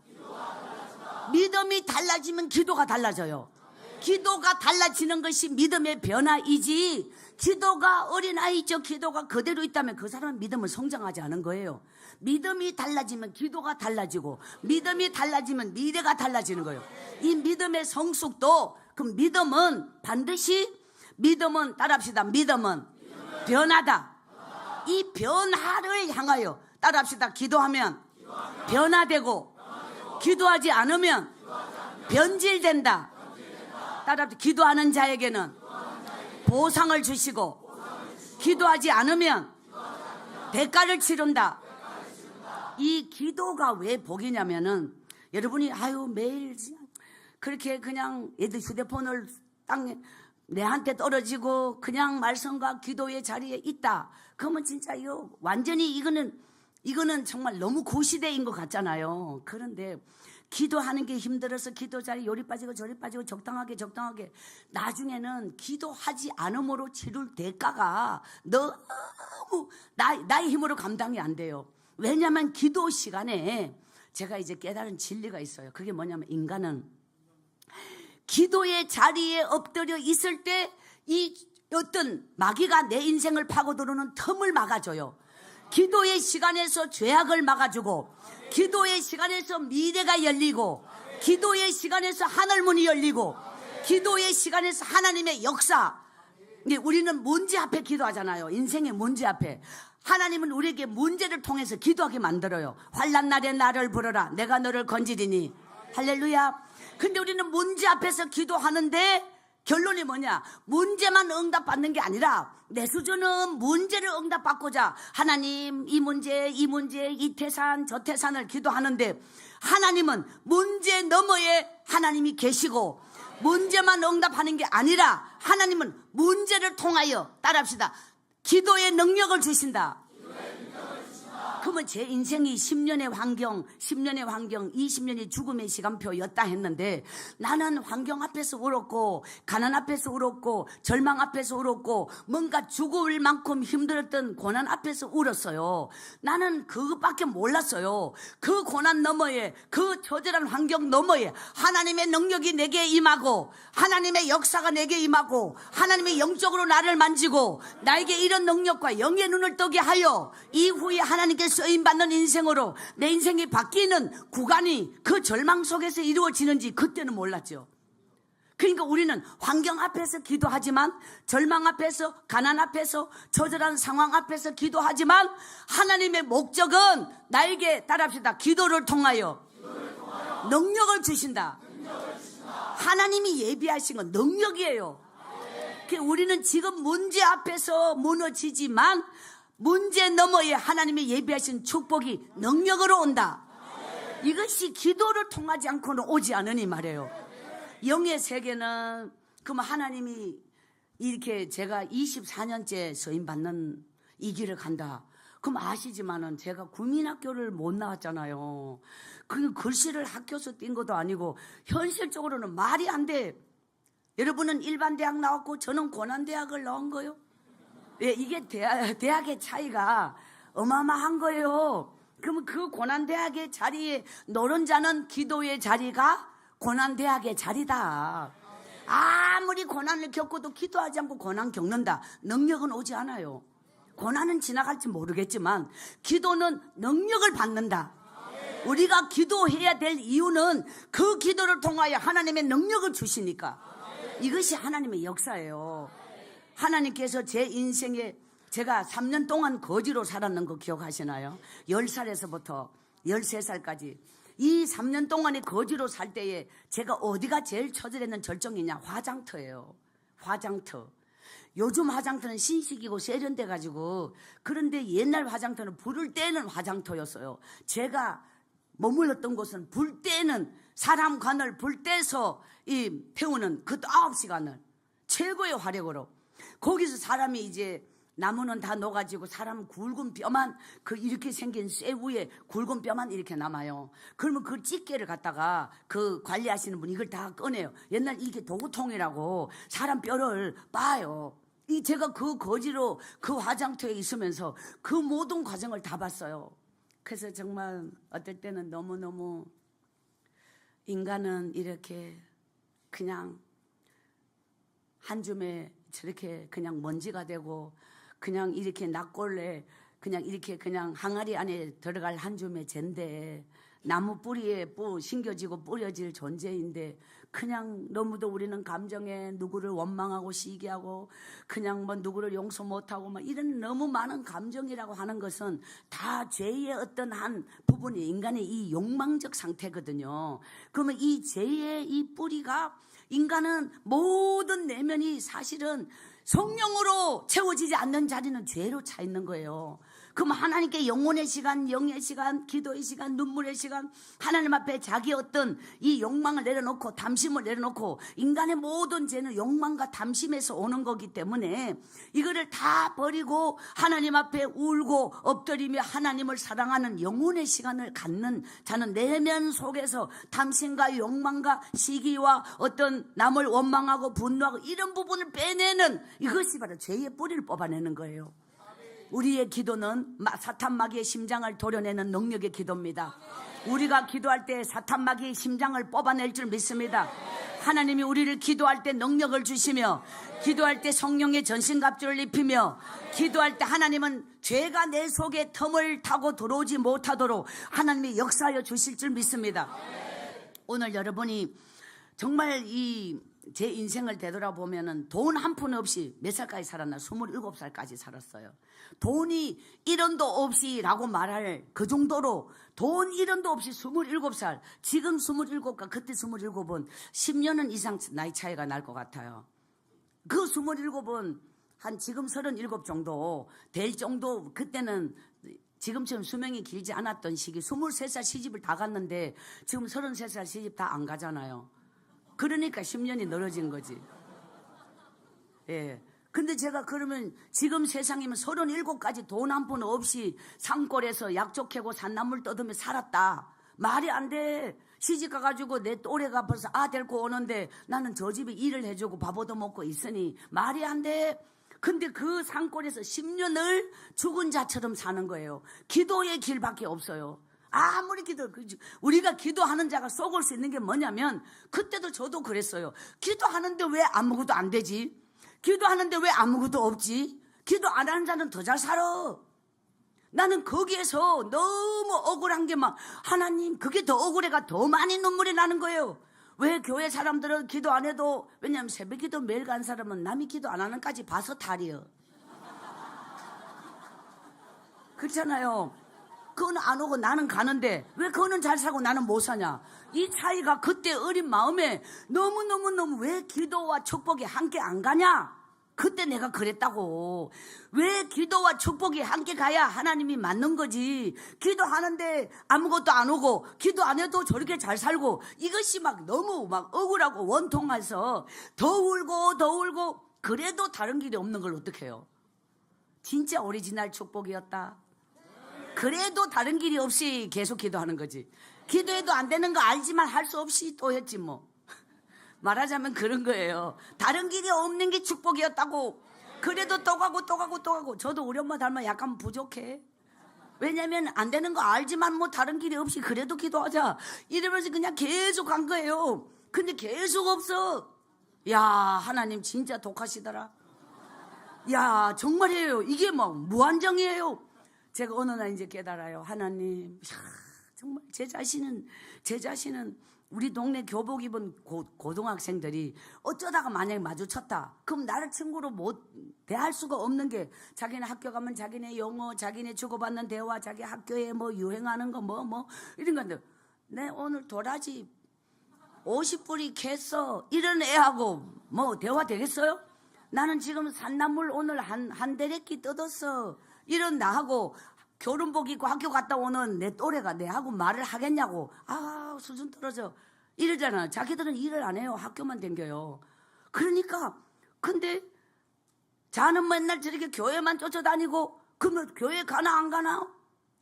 믿음이 달라지면 기도가 달라져요. 기도가 달라지는 것이 믿음의 변화이지, 기도가 어린아이죠. 기도가 그대로 있다면 그 사람은 믿음을 성장하지 않은 거예요. 믿음이 달라지면 기도가 달라지고, 믿음이 달라지면 미래가 달라지는 거예요. 이 믿음의 성숙도, 그럼 믿음은 반드시, 믿음은 따라합시다. 믿음은 변화다. 이 변화를 향하여 따라합시다. 기도하면 변화되고, 기도하지 않으면 변질된다. 따라합시다. 기도하는 자에게는 보상을 주시고, 기도하지 않으면 대가를 치른다. 이 기도가 왜 복이냐면은, 여러분이 아유 매일 그렇게 그냥 애들 휴대폰을 땅에 내한테 떨어지고 그냥 말씀과 기도의 자리에 있다. 그러면 진짜 이거 완전히 이거는 정말 너무 구시대인 것 같잖아요. 그런데 기도하는 게 힘들어서 기도 자리 요리 빠지고 저리 빠지고 적당하게 나중에는 기도하지 않음으로 치룰 대가가 너무 나의 힘으로 감당이 안 돼요. 왜냐하면 기도 시간에 제가 이제 깨달은 진리가 있어요. 그게 뭐냐면, 인간은 기도의 자리에 엎드려 있을 때 이 어떤 마귀가 내 인생을 파고들어오는 틈을 막아줘요. 기도의 시간에서 죄악을 막아주고, 기도의 시간에서 미래가 열리고, 기도의 시간에서 하늘문이 열리고, 기도의 시간에서 하나님의 역사. 우리는 문제 앞에 기도하잖아요. 인생의 문제 앞에. 하나님은 우리에게 문제를 통해서 기도하게 만들어요. 환난 날에 나를 부르라. 내가 너를 건지리니. 할렐루야. 근데 우리는 문제 앞에서 기도하는데 결론이 뭐냐? 문제만 응답받는 게 아니라 내 수준은 문제를 응답받고자 하나님 이 문제 이 태산 저 태산을 기도하는데, 하나님은 문제 너머에 하나님이 계시고, 문제만 응답하는 게 아니라 하나님은 문제를 통하여 따라합시다. 기도의 능력을 주신다. 그러면 제 인생이 10년의 환경, 10년의 환경, 20년이 죽음의 시간표였다 했는데 나는 환경 앞에서 울었고 가난 앞에서 울었고 절망 앞에서 울었고 뭔가 죽을 만큼 힘들었던 고난 앞에서 울었어요. 나는 그것밖에 몰랐어요. 그 고난 너머에, 그 처절한 환경 너머에 하나님의 능력이 내게 임하고 하나님의 역사가 내게 임하고 하나님의 영적으로 나를 만지고 나에게 이런 능력과 영의 눈을 뜨게 하여 이후에 하나님께 쓰임받는 인생으로 내 인생이 바뀌는 구간이 그 절망 속에서 이루어지는지 그때는 몰랐죠. 그러니까 우리는 환경 앞에서 기도하지만 절망 앞에서 가난 앞에서 처절한 상황 앞에서 기도하지만 하나님의 목적은 나에게 따라합시다. 기도를 통하여 능력을 주신다. 하나님이 예비하신 건 능력이에요. 우리는 지금 문제 앞에서 무너지지만 문제 너머에 하나님이 예비하신 축복이 능력으로 온다. 이것이 기도를 통하지 않고는 오지 않으니 말이에요. 영의 세계는 그러면 하나님이 이렇게 제가 24년째 서임받는 이 길을 간다. 그럼 아시지만은 제가 국민학교를 못 나왔잖아요. 그 글씨를 학교에서 띈 것도 아니고 현실적으로는 말이 안 돼. 여러분은 일반 대학 나왔고 저는 고난대학을 나온 거예요. 예, 이게 대학의 차이가 어마어마한 거예요. 그러면 그 고난대학의 자리에 노른자는 기도의 자리가 고난대학의 자리다. 아무리 고난을 겪어도 기도하지 않고 고난 겪는다. 능력은 오지 않아요. 고난은 지나갈지 모르겠지만 기도는 능력을 받는다. 우리가 기도해야 될 이유는 그 기도를 통하여 하나님의 능력을 주시니까. 이것이 하나님의 역사예요. 하나님께서 제 인생에 제가 3년 동안 거지로 살았는 거 기억하시나요? 10살에서부터 13살까지 이 3년 동안의 거지로 살 때에 제가 어디가 제일 처절했는 절정이냐? 화장터예요. 화장터. 요즘 화장터는 신식이고 세련돼 가지고, 그런데 옛날 화장터는 불을 떼는 화장터였어요. 제가 머물렀던 곳은 불 떼는, 사람 관을 불 떼서 태우는 그 9시간을 최고의 화력으로, 거기서 사람이 이제 나무는 다 녹아지고 사람 굵은 뼈만, 그 이렇게 생긴 쇠 위에 굵은 뼈만 이렇게 남아요. 그러면 그 집게를 갖다가 그 관리하시는 분이 이걸 다 꺼내요. 옛날 이게 도구통이라고 사람 뼈를 빠요. 제가 그 거지로 그 화장터에 있으면서 그 모든 과정을 다 봤어요. 그래서 정말 어떨 때는 너무너무 인간은 이렇게 그냥 한 줌에 저렇게 그냥 먼지가 되고 그냥 이렇게 납골래 그냥 이렇게 그냥 항아리 안에 들어갈 한 줌의 젠데, 나무 뿌리에 심겨지고 뿌려질 존재인데 그냥 너무도 우리는 감정에 누구를 원망하고 시기하고 그냥 뭐 누구를 용서 못하고 막 이런 너무 많은 감정이라고 하는 것은 다 죄의 어떤 한 부분이 인간의 이 욕망적 상태거든요. 그러면 이 죄의 이 뿌리가, 인간은 모든 내면이 사실은 성령으로 채워지지 않는 자리는 죄로 차 있는 거예요. 그럼 하나님께 영혼의 시간, 영의 시간, 기도의 시간, 눈물의 시간, 하나님 앞에 자기 어떤 이 욕망을 내려놓고 담심을 내려놓고, 인간의 모든 죄는 욕망과 담심에서 오는 거기 때문에 이거를 다 버리고 하나님 앞에 울고 엎드리며 하나님을 사랑하는 영혼의 시간을 갖는 자는 내면 속에서 담심과 욕망과 시기와 어떤 남을 원망하고 분노하고 이런 부분을 빼내는, 이것이 바로 죄의 뿌리를 뽑아내는 거예요. 우리의 기도는 사탄 마귀의 심장을 도려내는 능력의 기도입니다. 우리가 기도할 때 사탄 마귀의 심장을 뽑아낼 줄 믿습니다. 하나님이 우리를 기도할 때 능력을 주시며, 기도할 때 성령의 전신갑주를 입히며, 기도할 때 하나님은 죄가 내 속에 틈을 타고 들어오지 못하도록 하나님이 역사하여 주실 줄 믿습니다. 오늘 여러분이 정말 제 인생을 되돌아보면은 돈 한 푼 없이 몇 살까지 살았나? 27살까지 살았어요. 돈이 1원도 없이 라고 말할 그 정도로 돈 1원도 없이 27살. 지금 27과 그때 27은 10년은 이상 나이 차이가 날 것 같아요. 그 27은 한 지금 37 정도 될 정도, 그때는 지금처럼 수명이 길지 않았던 시기. 23살 시집을 다 갔는데 지금 33살 시집 다 안 가잖아요. 그러니까 10년이 늘어진 거지. 예. 근데 제가 그러면 지금 세상이면 37까지 돈 한 푼 없이 산골에서 약초 캐고 산나물 떠들며 살았다. 말이 안 돼. 시집 가가지고 내 또래가 벌써 데리고 오는데 나는 저 집에 일을 해주고 밥 얻어먹고 있으니 말이 안 돼. 근데 그 산골에서 10년을 죽은 자처럼 사는 거예요. 기도의 길밖에 없어요. 아무리 우리가 기도하는 자가 속을 수 있는 게 뭐냐면, 그때도 저도 그랬어요. 기도하는데 왜 아무것도 안 되지? 기도하는데 왜 아무것도 없지? 기도 안 하는 자는 더 잘 살아. 나는 거기에서 너무 억울한 게 막, 하나님, 그게 더 억울해가 더 많이 눈물이 나는 거예요. 왜 교회 사람들은 기도 안 해도, 왜냐면 새벽 기도 매일 간 사람은 남이 기도 안 하는까지 봐서 탈이요. 그렇잖아요. 그거는 안 오고 나는 가는데 왜 그거는 잘 살고 나는 못 사냐? 이 차이가 그때 어린 마음에 너무너무너무 왜 기도와 축복이 함께 안 가냐? 그때 내가 그랬다고. 왜 기도와 축복이 함께 가야 하나님이 맞는 거지? 기도하는데 아무것도 안 오고 기도 안 해도 저렇게 잘 살고, 이것이 막 너무 막 억울하고 원통해서 더 울고 그래도 다른 길이 없는 걸 어떡해요? 진짜 오리지널 축복이었다. 그래도 다른 길이 없이 계속 기도하는 거지. 기도해도 안 되는 거 알지만 할 수 없이 또 했지 뭐. 말하자면 그런 거예요. 다른 길이 없는 게 축복이었다고. 그래도 또 가고. 저도 우리 엄마 닮아 약간 부족해. 왜냐면 안 되는 거 알지만 뭐 다른 길이 없이 그래도 기도하자 이러면서 그냥 계속 간 거예요. 근데 계속 없어. 야, 하나님 진짜 독하시더라. 야, 정말이에요. 이게 막 무한정이에요. 제가 어느 날 이제 깨달아요. 하나님, 정말 제 자신은 우리 동네 교복 입은 고등학생들이 어쩌다가 만약에 마주쳤다. 그럼 나를 친구로 못 대할 수가 없는 게, 자기네 학교 가면 자기네 영어, 자기네 주고받는 대화, 자기 학교에 뭐 유행하는 거 뭐 이런 건데, 내 오늘 도라지 50뿌리 캤어 이런 애하고 뭐 대화 되겠어요? 나는 지금 산나물 오늘 한 대레끼 뜯었어 이런 나하고 결혼복 입고 학교 갔다 오는 내 또래가 내하고 말을 하겠냐고. 수준 떨어져 이러잖아. 자기들은 일을 안 해요. 학교만 댕겨요. 그러니까 근데 자는 맨날 저렇게 교회만 쫓아다니고, 그러면 교회 가나 안 가나?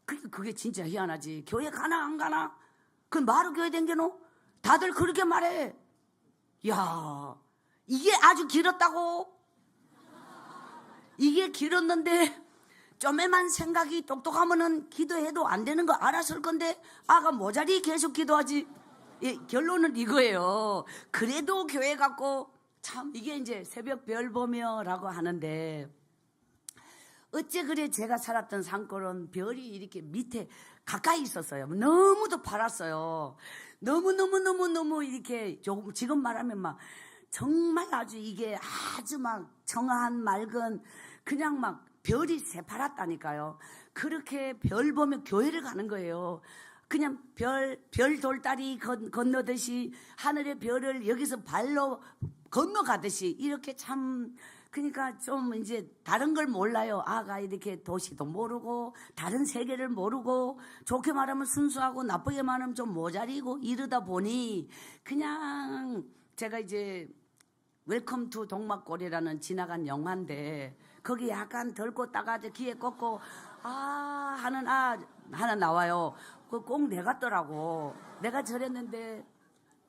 그게 진짜 희한하지. 교회 가나 안 가나? 그 말을 교회 댕겨노? 다들 그렇게 말해. 야, 이게 아주 길었다고. 이게 길었는데 좀에만 생각이 똑똑하면은 기도해도 안 되는 거 알았을 건데 아가 모자리 계속 기도하지. 예, 결론은 이거예요. 그래도 교회 갔고, 참 이게 이제 새벽 별 보며라고 하는데, 어째 그래 제가 살았던 산골은 별이 이렇게 밑에 가까이 있었어요. 너무도 밝았어요. 너무 이렇게 지금 말하면 막 정말 아주 이게 아주 막 정한 맑은 그냥 막 별이 새파랗다니까요. 그렇게 별 보며 교회를 가는 거예요. 그냥 별 돌다리 건너듯이 하늘의 별을 여기서 발로 건너가듯이 이렇게 참, 그러니까 좀 이제 다른 걸 몰라요. 아가 이렇게 도시도 모르고 다른 세계를 모르고, 좋게 말하면 순수하고 나쁘게 말하면 좀 모자리고 이러다 보니 그냥 제가 이제 웰컴 투 동막골이라는 지나간 영화인데, 거기 약간 덜고 따가지고 귀에 꽂고 하는 하나 나와요. 그거 꼭 내 같더라고. 내가 저랬는데,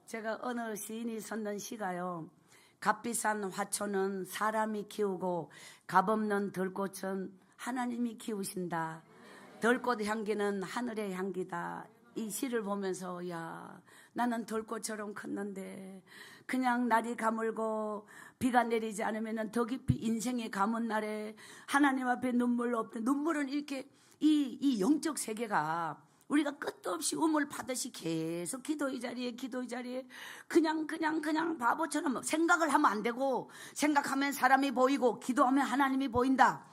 제가 어느 시인이 썼는 시가요. 값비싼 화초는 사람이 키우고 값없는 들꽃은 하나님이 키우신다. 들꽃 향기는 하늘의 향기다. 이 시를 보면서, 야, 나는 들꽃처럼 컸는데 그냥 날이 가물고 비가 내리지 않으면 더 깊이 인생의 가문 날에 하나님 앞에 눈물 없대. 눈물은 이렇게 이 영적 세계가 우리가 끝도 없이 우물 파듯이 계속 기도의 자리에 그냥 바보처럼 생각을 하면 안 되고, 생각하면 사람이 보이고 기도하면 하나님이 보인다.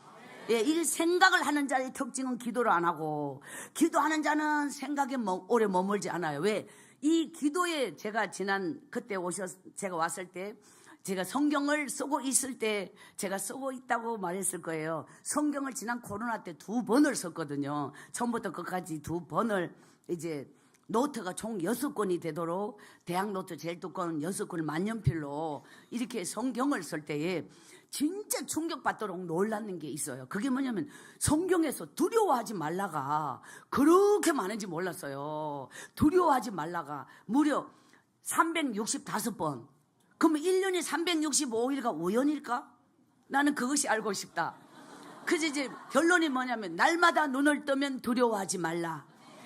예, 이 생각을 하는 자의 특징은 기도를 안 하고, 기도하는 자는 생각에 오래 머물지 않아요. 왜? 이 기도에 제가 제가 왔을 때 제가 성경을 쓰고 있을 때, 제가 쓰고 있다고 말했을 거예요. 성경을 지난 코로나 때 2번을 썼거든요. 처음부터 끝까지 2번을 이제 노트가 총 6권이 되도록 대학 노트 제일 두꺼운 6권을 만년필로 이렇게 성경을 쓸 때에 진짜 충격받도록 놀랐는 게 있어요. 그게 뭐냐면 성경에서 두려워하지 말라가 그렇게 많은지 몰랐어요. 두려워하지 말라가 무려 365번. 그러면 1년에 365일가 우연일까? 나는 그것이 알고 싶다. 그래서 이제 결론이 뭐냐면 날마다 눈을 뜨면 두려워하지 말라.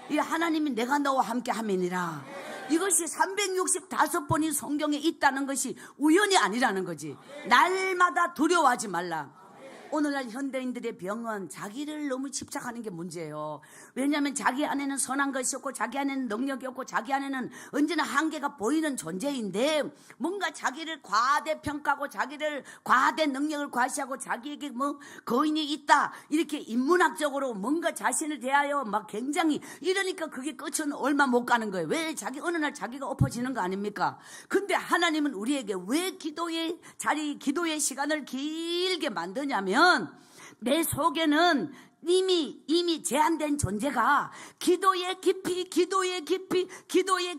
이 하나님이 내가 너와 함께 함이니라. 이것이 365번이 성경에 있다는 것이 우연이 아니라는 거지. 날마다 두려워하지 말라. 오늘날 현대인들의 병은 자기를 너무 집착하는 게 문제예요. 왜냐하면 자기 안에는 선한 것이 없고 자기 안에는 능력이 없고 자기 안에는 언제나 한계가 보이는 존재인데 뭔가 자기를 과대평가하고 자기를 과대 능력을 과시하고 자기에게 뭐 거인이 있다 이렇게 인문학적으로 뭔가 자신을 대하여 막 굉장히 이러니까 그게 끝은 얼마 못 가는 거예요. 왜 자기 어느 날 자기가 엎어지는 거 아닙니까? 근데 하나님은 우리에게 왜 기도의 자리 기도의 시간을 길게 만드냐면 내 속에는 이미 제한된 존재가 기도의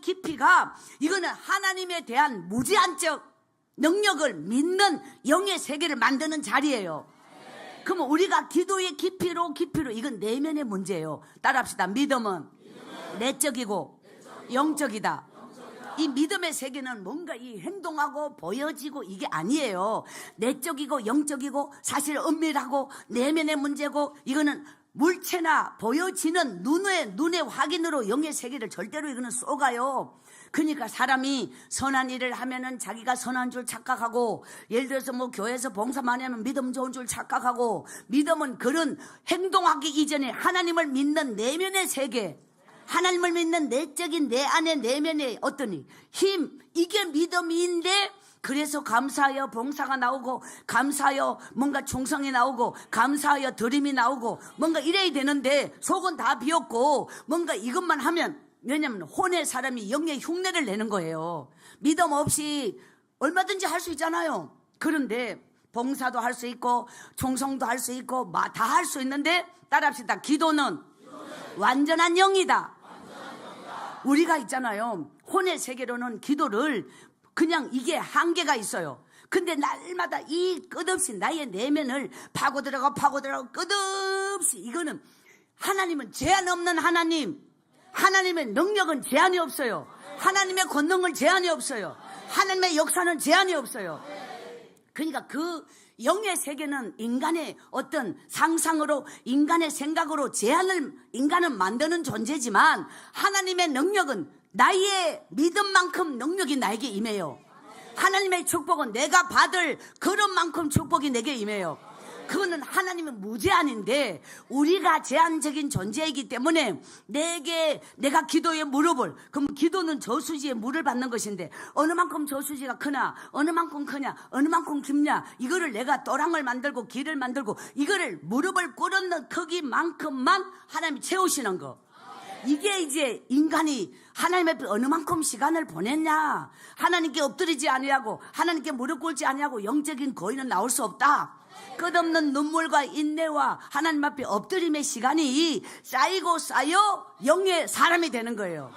깊이가 이거는 하나님에 대한 무제한적 능력을 믿는 영의 세계를 만드는 자리예요. 그러면 우리가 기도의 깊이로 이건 내면의 문제예요. 따라합시다. 믿음은 내적이고 영적이다. 이 믿음의 세계는 뭔가 이 행동하고 보여지고 이게 아니에요. 내적이고 영적이고 사실 은밀하고 내면의 문제고 이거는 물체나 보여지는 눈의 확인으로 영의 세계를 절대로 이거는 쏘가요. 그러니까 사람이 선한 일을 하면은 자기가 선한 줄 착각하고 예를 들어서 뭐 교회에서 봉사 많이 하면 믿음 좋은 줄 착각하고 믿음은 그런 행동하기 이전에 하나님을 믿는 내면의 세계 하나님을 믿는 내적인 내 안에 내면의 어떤 힘 이게 믿음인데 그래서 감사하여 봉사가 나오고 감사하여 뭔가 충성이 나오고 감사하여 드림이 나오고 뭔가 이래야 되는데 속은 다 비었고 뭔가 이것만 하면 왜냐하면 혼의 사람이 영의 흉내를 내는 거예요. 믿음 없이 얼마든지 할 수 있잖아요. 그런데 봉사도 할 수 있고 충성도 할 수 있고 다 할 수 있는데 따라합시다. 기도는 완전한 영이다. 우리가 있잖아요. 혼의 세계로는 기도를 그냥 이게 한계가 있어요. 근데 날마다 이 끝없이 나의 내면을 파고들어가 끝없이 이거는 하나님은 제한 없는 하나님. 하나님의 능력은 제한이 없어요. 하나님의 권능은 제한이 없어요. 하나님의 역사는 제한이 없어요. 그러니까 그 영의 세계는 인간의 어떤 상상으로 인간의 생각으로 인간은 만드는 존재지만 하나님의 능력은 나의 믿음만큼 능력이 나에게 임해요. 하나님의 축복은 내가 받을 그런 만큼 축복이 내게 임해요. 그거는 하나님의 무제한인데 우리가 제한적인 존재이기 때문에 내가 기도에 무릎을 그럼 기도는 저수지에 물을 받는 것인데 어느 만큼 저수지가 크나 어느 만큼 크냐 어느 만큼 깊냐 이거를 내가 또랑을 만들고 길을 만들고 이거를 무릎을 꿇는 크기만큼만 하나님이 채우시는 거 이게 이제 인간이 하나님 앞에 어느 만큼 시간을 보냈냐 하나님께 엎드리지 아니하고 하나님께 무릎 꿇지 아니하고 영적인 거인은 나올 수 없다. 끝없는 눈물과 인내와 하나님 앞에 엎드림의 시간이 쌓이고 쌓여 영의 사람이 되는 거예요.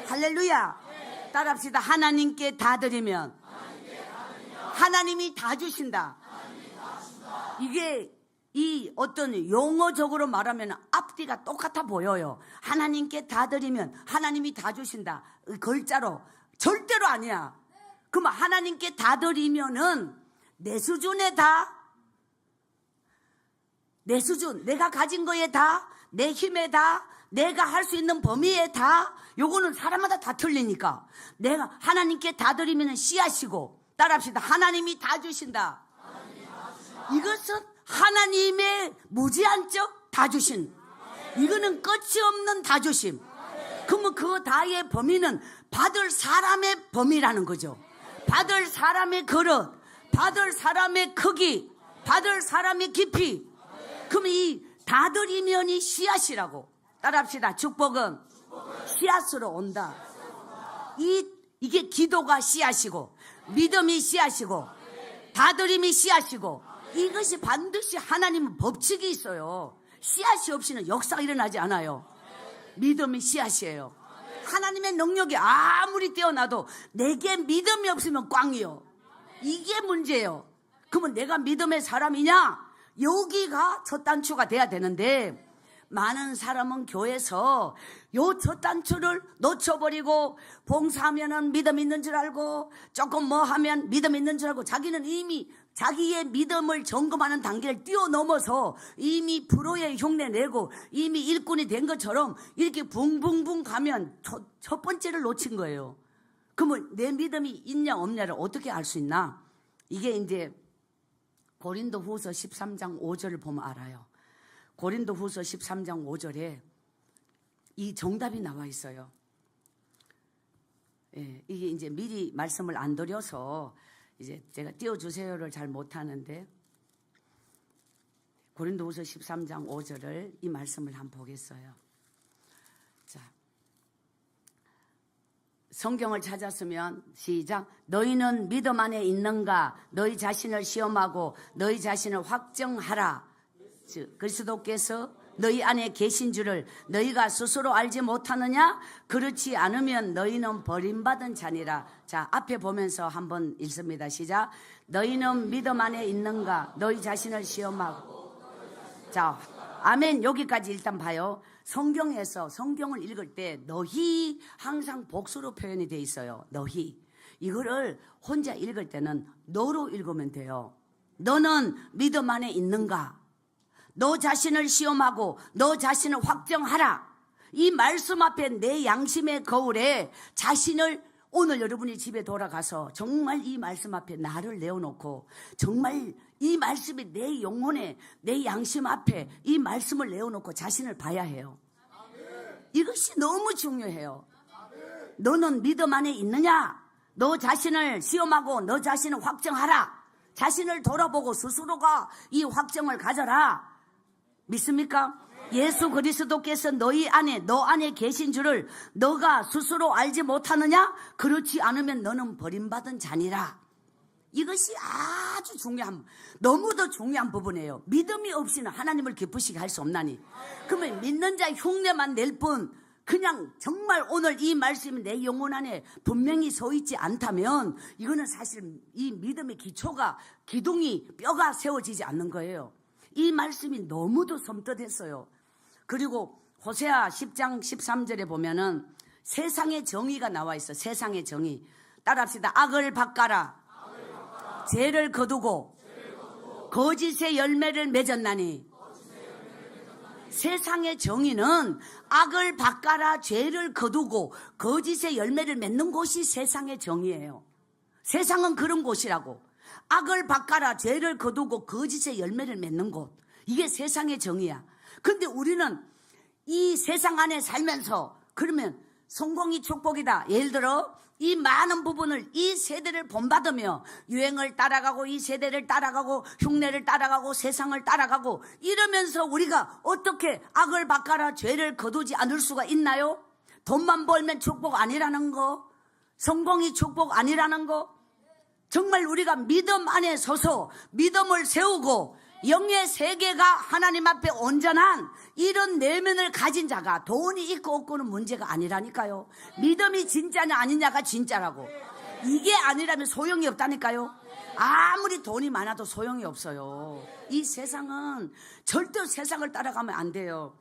할렐루야. 따라합시다. 하나님께 다 드리면 하나님이 다 주신다. 이게 이 어떤 용어적으로 말하면 앞뒤가 똑같아 보여요. 하나님께 다 드리면 하나님이 다 주신다. 글자로 절대로 아니야. 그럼 하나님께 다 드리면은 내 수준에 다 내 수준, 내가 가진 거에 다, 내 힘에 다, 내가 할 수 있는 범위에 다, 요거는 사람마다 다 틀리니까. 내가 하나님께 다 드리면 씨앗이고, 따라합시다. 하나님이 다 주신다. 이것은 하나님의 무제한적 다 주신. 이거는 끝이 없는 다 주심. 그러면 그 다의 범위는 받을 사람의 범위라는 거죠. 받을 사람의 그릇, 받을 사람의 크기, 받을 사람의 깊이. 그럼 이 다드리면이 씨앗이라고. 따라합시다. 축복은 씨앗으로 온다. 이게 기도가 씨앗이고 믿음이 씨앗이고 다드림이 씨앗이고 이것이 반드시 하나님은 법칙이 있어요. 씨앗이 없이는 역사가 일어나지 않아요. 믿음이 씨앗이에요. 하나님의 능력이 아무리 뛰어나도 내게 믿음이 없으면 꽝이요. 이게 문제예요. 그러면 내가 믿음의 사람이냐? 여기가 첫 단추가 돼야 되는데, 많은 사람은 교회에서 요 첫 단추를 놓쳐버리고, 봉사하면은 믿음 있는 줄 알고, 조금 뭐 하면 믿음 있는 줄 알고, 자기는 이미 자기의 믿음을 점검하는 단계를 뛰어넘어서 이미 프로의 흉내 내고 이미 일꾼이 된 것처럼 이렇게 붕붕붕 가면 첫 번째를 놓친 거예요. 그러면 내 믿음이 있냐 없냐를 어떻게 알 수 있나? 이게 이제 고린도후서 13장 5절을 보면 알아요. 고린도후서 13장 5절에 이 정답이 나와 있어요. 예, 이게 이제 미리 말씀을 안 드려서 이제 제가 띄워주세요를 잘 못하는데, 고린도후서 13장 5절을 이 말씀을 한번 보겠어요. 자, 성경을 찾았으면 시작. 너희는 믿음 안에 있는가? 너희 자신을 시험하고 너희 자신을 확정하라. 즉 그리스도께서 너희 안에 계신 줄을 너희가 스스로 알지 못하느냐? 그렇지 않으면 너희는 버림받은 자니라. 자, 앞에 보면서 한번 읽습니다. 시작. 너희는 믿음 안에 있는가? 너희 자신을 시험하고. 자, 아멘. 여기까지 일단 봐요. 성경에서 성경을 읽을 때 너희 항상 복수로 표현이 돼 있어요. 너희. 이거를 혼자 읽을 때는 너로 읽으면 돼요. 너는 믿음 안에 있는가? 너 자신을 시험하고 너 자신을 확정하라. 이 말씀 앞에 내 양심의 거울에 자신을, 오늘 여러분이 집에 돌아가서 정말 이 말씀 앞에 나를 내어놓고 정말 이 말씀이 내 영혼에, 내 양심 앞에 이 말씀을 내어놓고 자신을 봐야 해요. 이것이 너무 중요해요. 너는 믿음 안에 있느냐? 너 자신을 시험하고 너 자신을 확정하라. 자신을 돌아보고 스스로가 이 확정을 가져라. 믿습니까? 예수 그리스도께서 너희 안에, 너 안에 계신 줄을 너가 스스로 알지 못하느냐? 그렇지 않으면 너는 버림받은 자니라. 이것이 아주 중요한, 너무도 중요한 부분이에요. 믿음이 없이는 하나님을 기쁘시게 할 수 없나니. 그러면 믿는 자 흉내만 낼 뿐, 그냥 정말 오늘 이 말씀이 내 영혼 안에 분명히 서 있지 않다면 이거는 사실 이 믿음의 기초가, 기둥이, 뼈가 세워지지 않는 거예요. 이 말씀이 너무도 섬뜩했어요. 그리고 호세아 10장 13절에 보면은 세상의 정의가 나와 있어. 세상의 정의. 따라합시다. 악을 바꿔라. 죄를 거두고 거짓의 열매를 맺었나니. 세상의 정의는 악을 바꿔라, 죄를 거두고 거짓의 열매를 맺는 곳이 세상의 정의예요. 세상은 그런 곳이라고. 악을 바꿔라, 죄를 거두고 거짓의 열매를 맺는 곳. 이게 세상의 정의야. 근데 우리는 이 세상 안에 살면서 그러면 성공이 축복이다. 예를 들어 이 많은 부분을, 이 세대를 본받으며 유행을 따라가고 이 세대를 따라가고 흉내를 따라가고 세상을 따라가고 이러면서 우리가 어떻게 악을 바꿔라, 죄를 거두지 않을 수가 있나요? 돈만 벌면 축복 아니라는 거, 성공이 축복 아니라는 거. 정말 우리가 믿음 안에 서서 믿음을 세우고 영의 세계가 하나님 앞에 온전한 이런 내면을 가진 자가 돈이 있고 없고는 문제가 아니라니까요. 믿음이 진짜냐 아니냐가 진짜라고. 이게 아니라면 소용이 없다니까요. 아무리 돈이 많아도 소용이 없어요. 이 세상은 절대 세상을 따라가면 안 돼요.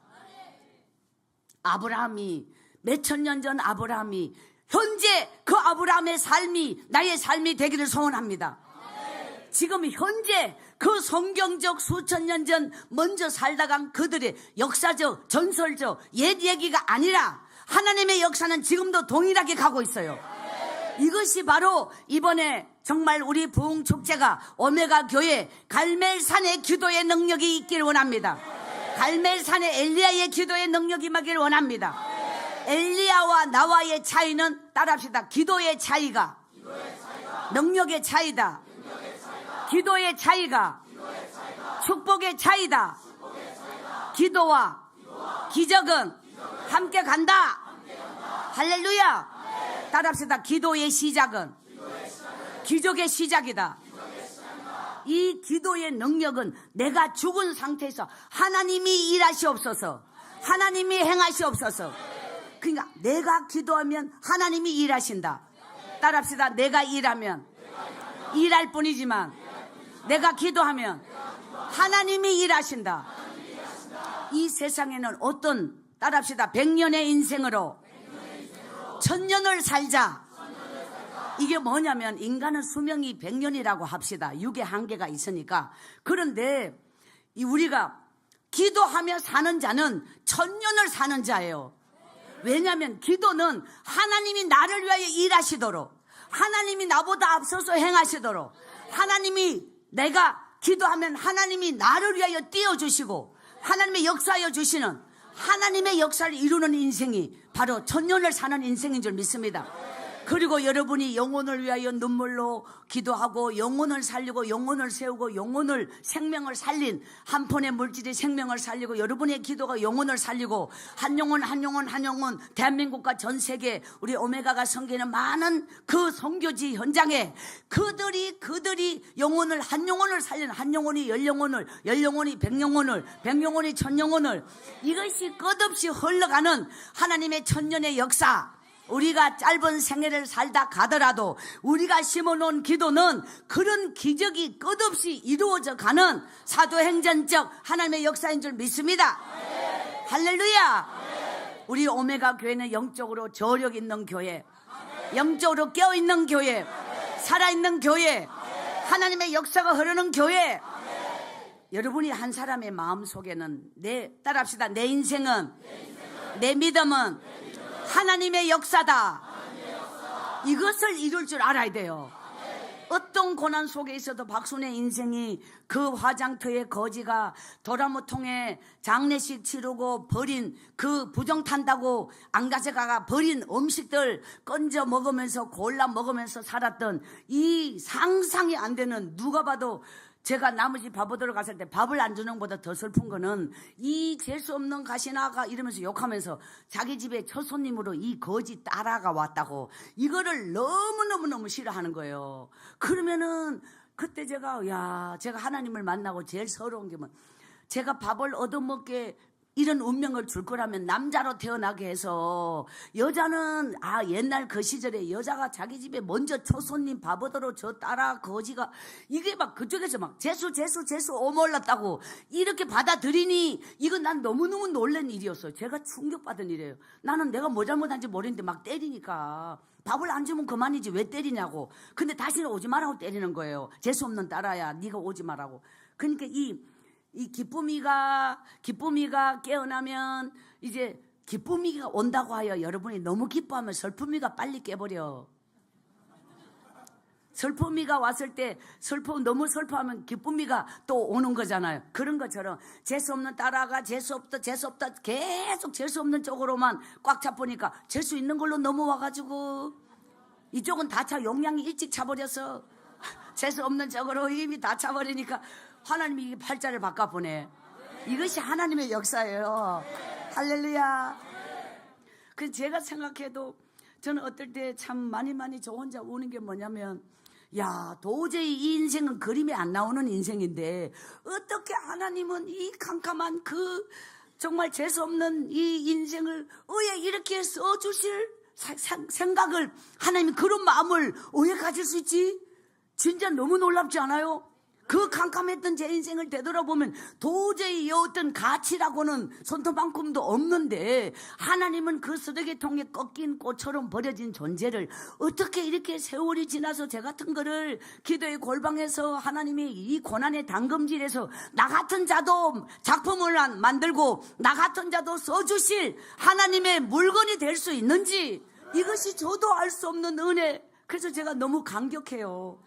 아브라함이, 몇천 년 전 아브라함이 현재 그 아브라함의 삶이 나의 삶이 되기를 소원합니다. 지금 현재 그 성경적 수천 년 전 먼저 살다 간 그들의 역사적, 전설적 옛 얘기가 아니라 하나님의 역사는 지금도 동일하게 가고 있어요. 이것이 바로 이번에 정말 우리 부흥축제가 오메가 교회 갈멜산의 기도의 능력이 있기를 원합니다. 갈멜산의 엘리야의 기도의 능력이 임하기를 원합니다. 엘리야와 나와의 차이는, 따라합시다. 기도의 차이가 능력의 차이다. 기도의 차이가 축복의 차이다. 기도와 기적은 함께 간다. 할렐루야. 따라합시다. 기도의 시작은 기적의 시작이다. 이 기도의 능력은 내가 죽은 상태에서 하나님이 일하시옵소서, 하나님이 행하시옵소서, 그러니까 내가 기도하면 하나님이 일하신다. 따라합시다. 내가 일하면 일할 뿐이지만 내가 기도하면 하나님이 일하신다. 이 세상에는 어떤, 따라합시다, 100년의 인생으로 1000년을 살자. 이게 뭐냐면 인간은 수명이 100년이라고 합시다. 육의 한계가 있으니까. 그런데 우리가 기도하며 사는 자는 1000년을 사는 자예요. 왜냐하면 기도는 하나님이 나를 위하여 일하시도록, 하나님이 나보다 앞서서 행하시도록, 하나님이, 내가 기도하면 하나님이 나를 위하여 띄워주시고 하나님의 역사하여 주시는, 하나님의 역사를 이루는 인생이 바로 1000년을 사는 인생인 줄 믿습니다. 그리고 여러분이 영혼을 위하여 눈물로 기도하고 영혼을 살리고 영혼을 세우고 영혼을, 생명을 살린 한 폰의 물질이 생명을 살리고 여러분의 기도가 영혼을 살리고 한 영혼 한 영혼 한 영혼, 대한민국과 전 세계 우리 오메가가 섬기는 많은 그 선교지 현장에 그들이 영혼을, 한 영혼을 살리는, 한 영혼이 10영혼을, 10영혼이 100영혼을, 100영혼이 1000영혼을, 이것이 끝없이 흘러가는 하나님의 1000년의 역사. 우리가 짧은 생애를 살다 가더라도 우리가 심어놓은 기도는 그런 기적이 끝없이 이루어져 가는 사도행전적 하나님의 역사인 줄 믿습니다. 할렐루야. 우리 오메가 교회는 영적으로 저력 있는 교회, 영적으로 깨어있는 교회, 살아있는 교회, 하나님의 역사가 흐르는 교회. 여러분이 한 사람의 마음속에는, 따라합시다, 내 인생은, 내 믿음은 하나님의 역사다. 이것을 이룰 줄 알아야 돼요. 어떤 고난 속에 있어도 박순의 인생이 그 화장터의 거지가 도라무통에 장례식 치르고 버린 그 부정 탄다고 안 가져가가 버린 음식들 건져 먹으면서 골라 먹으면서 살았던, 이 상상이 안 되는, 누가 봐도 제가 나머지 바보들 갔을 때 밥을 안 주는 것보다 더 슬픈 거는 이 재수 없는 가시나가 이러면서 욕하면서 자기 집에 첫 손님으로 이 거지 딸아가 왔다고 이거를 너무너무 싫어하는 거예요. 그러면은 그때 제가 하나님을 만나고 제일 서러운 게 뭐, 제가 밥을 얻어먹게 이런 운명을 줄 거라면 남자로 태어나게 해서, 여자는 옛날 그 시절에 여자가 자기 집에 먼저 초손님 바보더러 저 딸아 거지가, 이게 막 그쪽에서 막 재수 오몰랐다고 이렇게 받아들이니, 이건 난 너무너무 놀란 일이었어요. 제가 충격받은 일이에요. 나는 내가 뭐 잘못한지 모르는데 막 때리니까, 밥을 안 주면 그만이지 왜 때리냐고. 근데 다시는 오지 말라고 때리는 거예요. 재수 없는 딸아야 네가 오지 말라고. 그러니까 이 기쁨이가 깨어나면, 이제 기쁨이가 온다고 하여 여러분이 너무 기뻐하면 슬픔이가 빨리 깨버려. 슬픔이가 왔을 때 너무 슬퍼하면 기쁨이가 또 오는 거잖아요. 그런 것처럼 재수 없는 딸아가 재수 없다 계속 재수 없는 쪽으로만 꽉 차보니까 재수 있는 걸로 넘어와가지고 이쪽은 다 용량이 일찍 차버려서 재수 없는 쪽으로 이미 다 차버리니까 하나님이 팔자를 바꿔보내. 이것이 하나님의 역사예요. 할렐루야. 그래서 제가 생각해도 저는 어떨 때 참 많이 저 혼자 우는 게 뭐냐면, 도저히 이 인생은 그림에 안 나오는 인생인데 어떻게 하나님은 이 캄캄한 그 정말 재수없는 이 인생을 왜 이렇게 써주실 생각을, 하나님이 그런 마음을 왜 가질 수 있지? 진짜 너무 놀랍지 않아요? 그 캄캄했던 제 인생을 되돌아보면 도저히 어떤 가치라고는 손톱만큼도 없는데, 하나님은 그 쓰레기통에 꺾인 꽃처럼 버려진 존재를 어떻게 이렇게 세월이 지나서 제 같은 거를 기도의 골방에서 하나님이 이 고난의 당금질에서 나 같은 자도 작품을 만들고 나 같은 자도 써주실 하나님의 물건이 될 수 있는지, 이것이 저도 알 수 없는 은혜. 그래서 제가 너무 감격해요.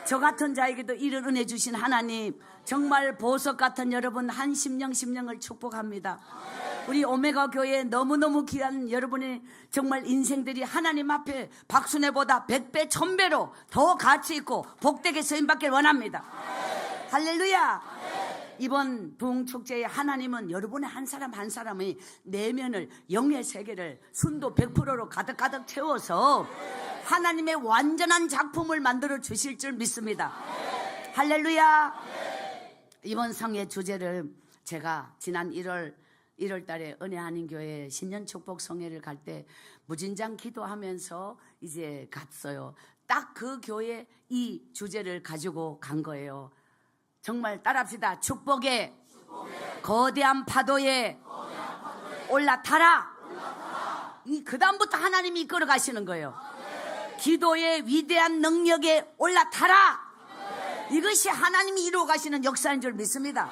저 같은 자에게도 이런 은혜 주신 하나님, 정말 보석 같은 여러분 한 심령을 축복합니다. 우리 오메가 교회에 너무너무 귀한 여러분의 정말 인생들이 하나님 앞에 박순애보다 100배 1000배로 더 가치 있고 복되게 쓰임받길 원합니다. 할렐루야. 이번 부흥축제에 하나님은 여러분의 한 사람 한 사람의 내면을, 영의 세계를 순도 100%로 가득 채워서 하나님의 완전한 작품을 만들어 주실 줄 믿습니다. 할렐루야. 이번 성의 주제를 제가 지난 1월 1월 달에 은혜 한인교회 신년 축복 성회를 갈 때 무진장 기도하면서 이제 갔어요. 딱 그 교회 이 주제를 가지고 간 거예요. 정말 따라합시다. 축복의 거대한 파도에 올라타라. 그 다음부터 하나님이 이끌어 가시는 거예요. 기도의 위대한 능력에 올라타라. 이것이 하나님이 이루어 가시는 역사인 줄 믿습니다.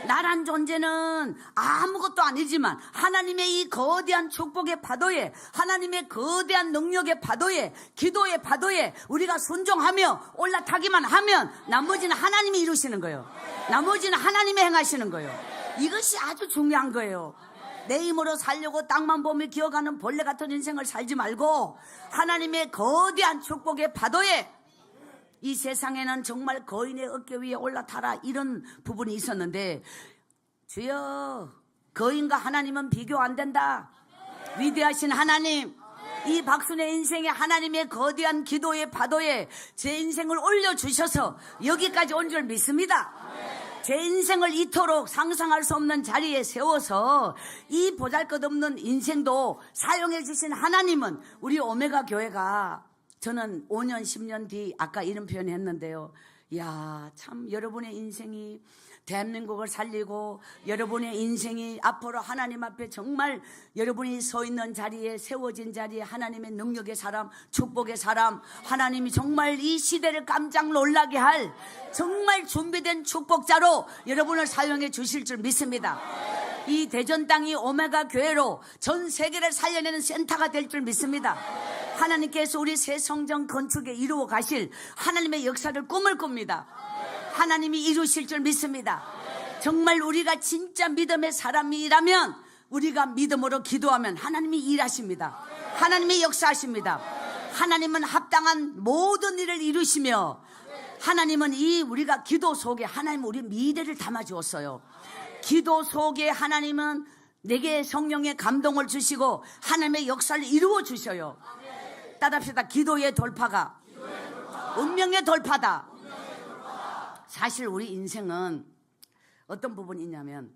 나란 존재는 아무것도 아니지만 하나님의 이 거대한 축복의 파도에, 하나님의 거대한 능력의 파도에, 기도의 파도에 우리가 순종하며 올라타기만 하면 나머지는 하나님이 이루시는 거예요. 나머지는 하나님이 행하시는 거예요. 이것이 아주 중요한 거예요. 내 힘으로 살려고 땅만 보며 기어가는 벌레 같은 인생을 살지 말고 하나님의 거대한 축복의 파도에, 이 세상에는 정말 거인의 어깨 위에 올라타라 이런 부분이 있었는데, 주여, 거인과 하나님은 비교 안 된다. 위대하신 하나님, 이 박순의 인생에 하나님의 거대한 기도의 파도에 제 인생을 올려주셔서 여기까지 온 줄 믿습니다. 제 인생을 이토록 상상할 수 없는 자리에 세워서 이 보잘것없는 인생도 사용해 주신 하나님은 우리 오메가 교회가, 저는 5년 10년 뒤 아까 이런 표현 했는데요, 이야, 참 여러분의 인생이 대한민국을 살리고 여러분의 인생이 앞으로 하나님 앞에 정말 여러분이 서 있는 자리에, 세워진 자리에 하나님의 능력의 사람, 축복의 사람, 하나님이 정말 이 시대를 깜짝 놀라게 할 정말 준비된 축복자로 여러분을 사용해 주실 줄 믿습니다. 이 대전 땅이 오메가 교회로 전 세계를 살려내는 센터가 될 줄 믿습니다. 하나님께서 우리 새 성전 건축에 이루어 가실 하나님의 역사를 꿈을 꿉니다. 하나님이 이루실 줄 믿습니다. 정말 우리가 진짜 믿음의 사람이라면, 우리가 믿음으로 기도하면 하나님이 일하십니다. 하나님이 역사하십니다. 하나님은 합당한 모든 일을 이루시며, 하나님은 이 우리가 기도 속에 하나님 우리 미래를 담아 주었어요. 기도 속에 하나님은 내게 성령의 감동을 주시고 하나님의 역사를 이루어 주셔요. 따라합시다. 기도의 돌파가 운명의 돌파다. 사실 우리 인생은 어떤 부분이 있냐면,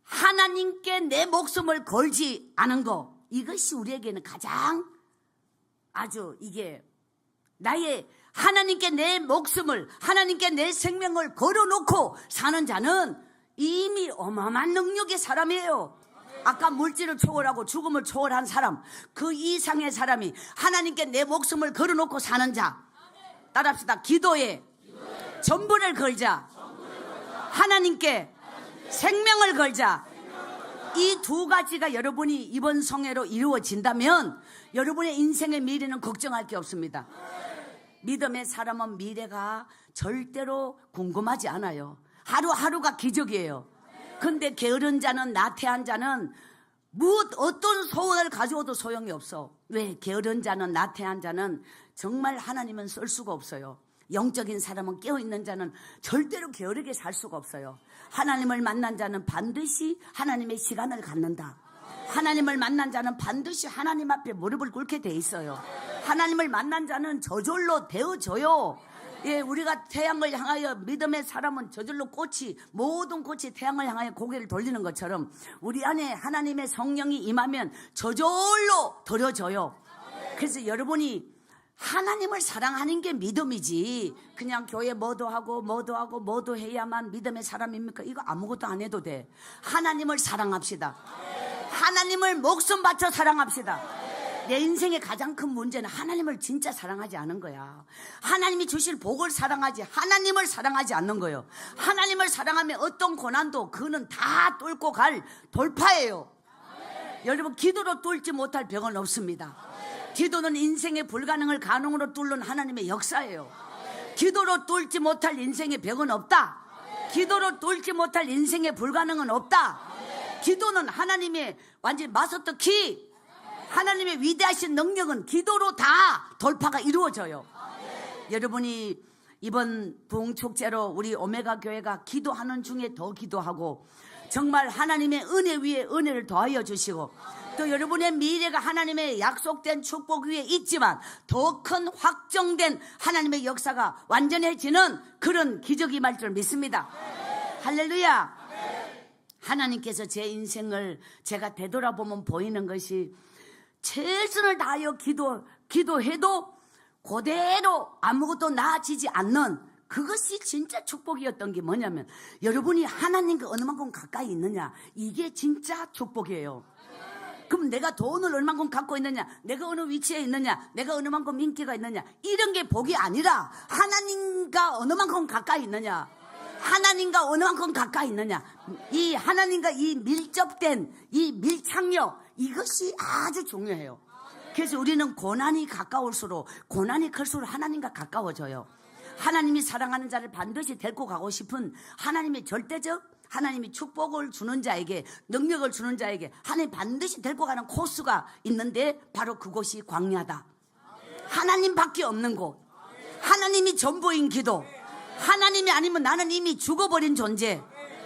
하나님께 내 목숨을 걸지 않은 거, 이것이 우리에게는 가장 아주 이게 나의, 하나님께 내 목숨을, 하나님께 내 생명을 걸어놓고 사는 자는 이미 어마어마한 능력의 사람이에요. 아까 물질을 초월하고 죽음을 초월한 사람, 그 이상의 사람이 하나님께 내 목숨을 걸어놓고 사는 자. 따라합시다. 기도에 전부를 걸자. 하나님께 생명을 걸자. 이 두 가지가 여러분이 이번 성회로 이루어진다면 여러분의 인생의 미래는 걱정할 게 없습니다. 믿음의 사람은 미래가 절대로 궁금하지 않아요. 하루하루가 기적이에요. 근데 게으른 자는, 나태한 자는 어떤 소원을 가져오도 소용이 없어. 왜? 게으른 자는, 나태한 자는 정말 하나님은 쓸 수가 없어요. 영적인 사람은, 깨어있는 자는 절대로 게으르게 살 수가 없어요. 하나님을 만난 자는 반드시 하나님의 시간을 갖는다. 하나님을 만난 자는 반드시 하나님 앞에 무릎을 꿇게 돼 있어요. 하나님을 만난 자는 저절로 되어져요. 예, 우리가 태양을 향하여, 믿음의 사람은 저절로 모든 꽃이 태양을 향하여 고개를 돌리는 것처럼 우리 안에 하나님의 성령이 임하면 저절로 들어져요. 그래서 여러분이 하나님을 사랑하는 게 믿음이지, 그냥 교회 뭐도 하고 뭐도 해야만 믿음의 사람입니까? 이거 아무것도 안 해도 돼. 하나님을 사랑합시다. 하나님을 목숨 바쳐 사랑합시다. 내 인생의 가장 큰 문제는 하나님을 진짜 사랑하지 않은 거야. 하나님이 주실 복을 사랑하지, 하나님을 사랑하지 않는 거예요. 하나님을 사랑하면 어떤 고난도 그는 다 뚫고 갈 돌파예요. 여러분, 기도로 뚫지 못할 벽은 없습니다. 기도는 인생의 불가능을 가능으로 뚫는 하나님의 역사예요. 기도로 뚫지 못할 인생의 벽은 없다. 기도로 뚫지 못할 인생의 불가능은 없다. 기도는 하나님의 완전 마스터 키, 하나님의 위대하신 능력은 기도로 다 돌파가 이루어져요. 여러분이 이번 부흥축제로 우리 오메가 교회가 기도하는 중에 더 기도하고, 정말 하나님의 은혜 위에 은혜를 더하여 주시고, 또 여러분의 미래가 하나님의 약속된 축복 위에 있지만 더 큰 확정된 하나님의 역사가 완전해지는 그런 기적이 임할 줄 믿습니다. 할렐루야. 하나님께서 제 인생을 제가 되돌아보면 보이는 것이 최선을 다하여 기도해도 그대로 아무것도 나아지지 않는 그것이 진짜 축복이었던 게 뭐냐면 여러분이 하나님과 어느 만큼 가까이 있느냐, 이게 진짜 축복이에요. 그럼 내가 돈을 얼마만큼 갖고 있느냐, 내가 어느 위치에 있느냐, 내가 어느 만큼 인기가 있느냐, 이런 게 복이 아니라 하나님과 어느 만큼 가까이 있느냐, 하나님과 어느 만큼 가까이 있느냐, 이 하나님과 이 밀접된 이 밀착력, 이것이 아주 중요해요. 그래서 우리는 고난이 가까울수록, 고난이 클수록 하나님과 가까워져요. 하나님이 사랑하는 자를 반드시 데리고 가고 싶은 하나님의 절대적, 하나님이 축복을 주는 자에게, 능력을 주는 자에게 하나님 반드시 데리고 가는 코스가 있는데 바로 그곳이 광야다. 하나님밖에 없는 곳, 하나님이 전부인 기도, 하나님이 아니면 나는 이미 죽어버린 존재.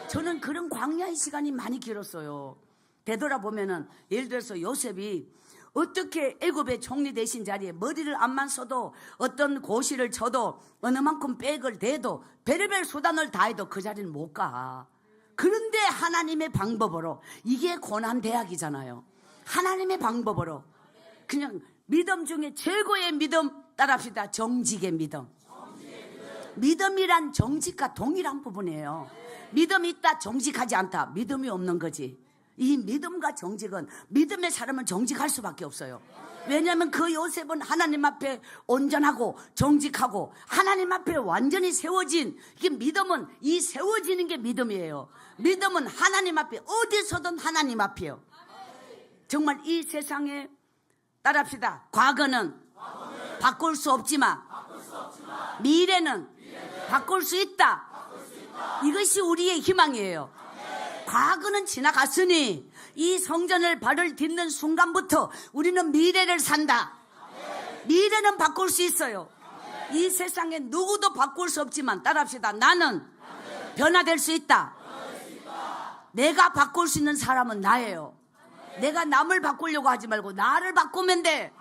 저는 그런 광야의 시간이 많이 길었어요. 되돌아보면은 예를 들어서 요셉이 어떻게 애굽의 총리 되신 자리에 머리를 안만 써도, 어떤 고시를 쳐도, 어느 만큼 백을 대도, 별의별 수단을 다해도 그 자리는 못 가. 그런데 하나님의 방법으로, 이게 고난 대학이잖아요. 하나님의 방법으로 그냥 믿음 중에 최고의 믿음, 따라합시다. 정직의 믿음. 믿음이란 정직과 동일한 부분이에요. 믿음이 있다 정직하지 않다, 믿음이 없는 거지. 이 믿음과 정직은, 믿음의 사람은 정직할 수밖에 없어요. 왜냐하면 그 요셉은 하나님 앞에 온전하고 정직하고 하나님 앞에 완전히 세워진, 이게 믿음은, 이 세워지는 게 믿음이에요. 믿음은 하나님 앞에, 어디서든 하나님 앞이에요. 정말 이 세상에, 따라합시다. 과거는 바꿀 수 없지만 미래는 바꿀 수 있다. 이것이 우리의 희망이에요. 과거는 지나갔으니 이 성전을 발을 딛는 순간부터 우리는 미래를 산다. 미래는 바꿀 수 있어요. 이 세상에 누구도 바꿀 수 없지만, 따라합시다. 나는 변화될 수 있다. 내가 바꿀 수 있는 사람은 나예요. 내가 남을 바꾸려고 하지 말고 나를 바꾸면 돼.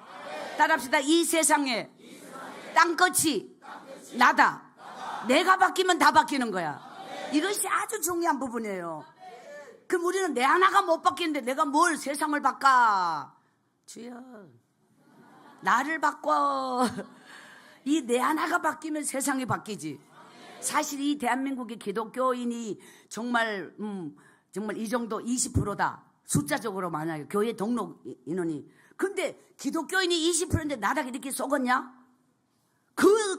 따라합시다. 이 세상에 땅끝이 나다. 내가 바뀌면 다 바뀌는 거야. 이것이 아주 중요한 부분이에요. 그럼 우리는 내 하나가 못 바뀌는데 내가 뭘 세상을 바꿔? 주여, 나를 바꿔. 이 내 하나가 바뀌면 세상이 바뀌지. 사실 이 대한민국의 기독교인이 정말 이 정도 20%다. 숫자적으로 만약에 교회 등록 인원이. 근데 기독교인이 20%인데 나락이 이렇게 썩었냐?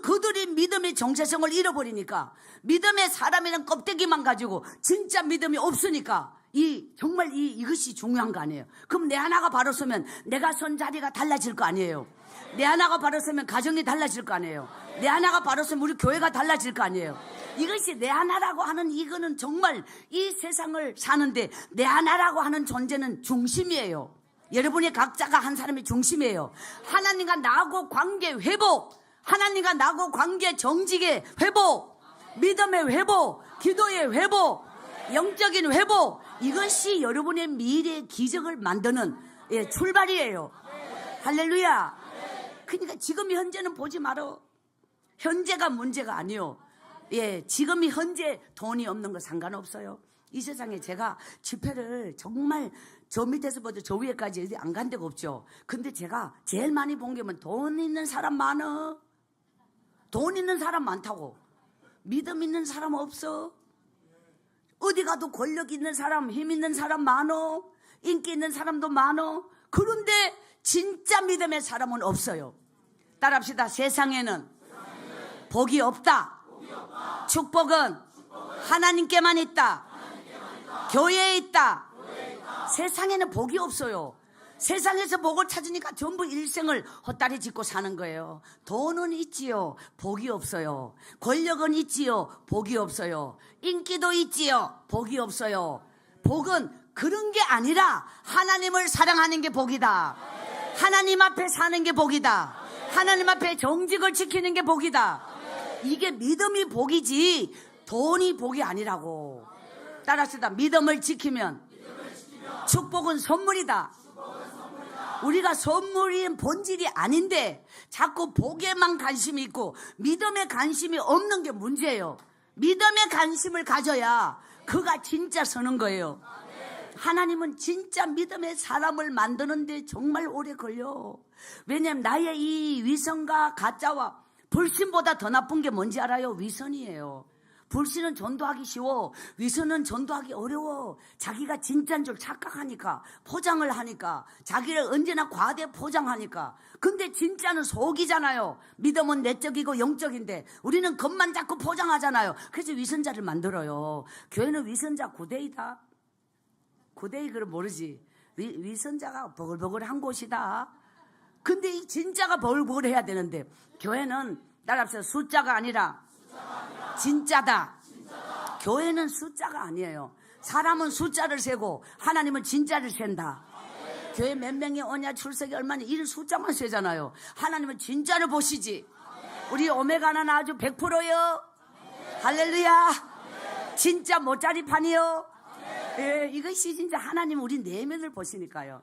그들이 믿음의 정체성을 잃어버리니까, 믿음의 사람이란 껍데기만 가지고 진짜 믿음이 없으니까, 정말 이것이 중요한 거 아니에요. 그럼 내 하나가 바로 서면 내가 선 자리가 달라질 거 아니에요. 내 하나가 바로 서면 가정이 달라질 거 아니에요. 내 하나가 바로 서면 우리 교회가 달라질 거 아니에요. 이것이 내 하나라고 하는, 이거는 정말 이 세상을 사는데 내 하나라고 하는 존재는 중심이에요. 여러분의 각자가 한 사람의 중심이에요. 하나님과 나하고 관계 회복, 하나님과 나하고 관계 정직의 회복, 믿음의 회복, 기도의 회복, 영적인 회복, 이것이 여러분의 미래의 기적을 만드는 출발이에요. 할렐루야. 그러니까 지금 현재는 보지 말어. 현재가 문제가 아니요. 지금이 현재 돈이 없는 거 상관없어요. 이 세상에 제가 집회를 정말 저 밑에서부터 저 위에까지 어디 안 간 데가 없죠. 근데 제가 제일 많이 본 게 뭐, 돈 있는 사람 많어. 돈 있는 사람 많다고. 믿음 있는 사람 없어. 어디 가도 권력 있는 사람, 힘 있는 사람 많어. 인기 있는 사람도 많어. 그런데 진짜 믿음의 사람은 없어요. 따라합시다. 세상에는 복이 없다. 축복은 하나님께만 있다. 교회에 있다. 세상에는 복이 없어요. 세상에서 복을 찾으니까 전부 일생을 헛다리 짚고 사는 거예요. 돈은 있지요, 복이 없어요. 권력은 있지요, 복이 없어요. 인기도 있지요, 복이 없어요. 복은 그런 게 아니라 하나님을 사랑하는 게 복이다. 하나님 앞에 사는 게 복이다. 하나님 앞에 정직을 지키는 게 복이다. 이게 믿음이 복이지 돈이 복이 아니라고. 따라합시다. 믿음을 지키면 축복은 선물이다. 우리가 선물인 본질이 아닌데 자꾸 복에만 관심이 있고 믿음에 관심이 없는 게 문제예요. 믿음에 관심을 가져야 그가 진짜 서는 거예요. 하나님은 진짜 믿음의 사람을 만드는데 정말 오래 걸려. 왜냐하면 나의 이 위선과 가짜와 불신보다 더 나쁜 게 뭔지 알아요? 위선이에요. 불신은 전도하기 쉬워. 위선은 전도하기 어려워. 자기가 진짜인 줄 착각하니까, 포장을 하니까, 자기를 언제나 과대 포장하니까. 근데 진짜는 속이잖아요. 믿음은 내적이고 영적인데 우리는 겉만 자꾸 포장하잖아요. 그래서 위선자를 만들어요. 교회는 위선자 9대이다. 9대이 그걸 모르지. 위선자가 버글버글한 곳이다. 근데 이 진짜가 버글버글해야 되는데 교회는 따라합시다. 숫자가 아니라 진짜다. 교회는 숫자가 아니에요. 사람은 숫자를 세고 하나님은 진짜를 센다. 교회 몇 명이 오냐, 출석이 얼마냐, 이런 숫자만 세잖아요. 하나님은 진짜를 보시지. 우리 오메가는 아주 100%요. 할렐루야. 진짜 모짜리판이요. 예, 이것이 진짜 하나님 우리 내면을 보시니까요.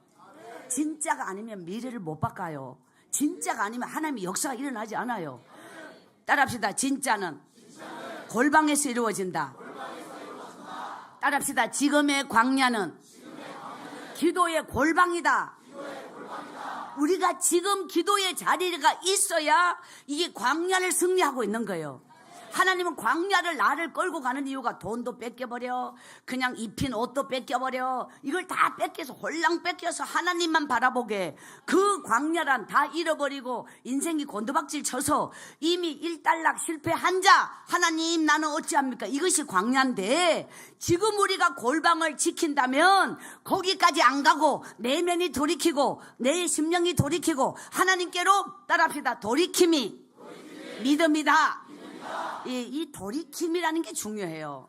진짜가 아니면 미래를 못 바꿔요. 진짜가 아니면 하나님의 역사가 일어나지 않아요. 따라합시다. 진짜는 골방에서 이루어진다. 따라합시다. 지금의 광야는 기도의 골방이다. 우리가 지금 기도의 자리가 있어야 이게 광야를 승리하고 있는 거예요. 하나님은 광야를 나를 끌고 가는 이유가 돈도 뺏겨버려, 그냥 입힌 옷도 뺏겨버려, 이걸 다 뺏겨서 홀랑 뺏겨서 하나님만 바라보게. 그 광야란 다 잃어버리고 인생이 곤두박질 쳐서 이미 일단락 실패한 자, 하나님 나는 어찌합니까? 이것이 광야인데, 지금 우리가 골방을 지킨다면 거기까지 안 가고 내면이 돌이키고 내 심령이 돌이키고 하나님께로 따라합시다. 돌이킴이 믿음이다. 이 돌이킴이라는 게 중요해요.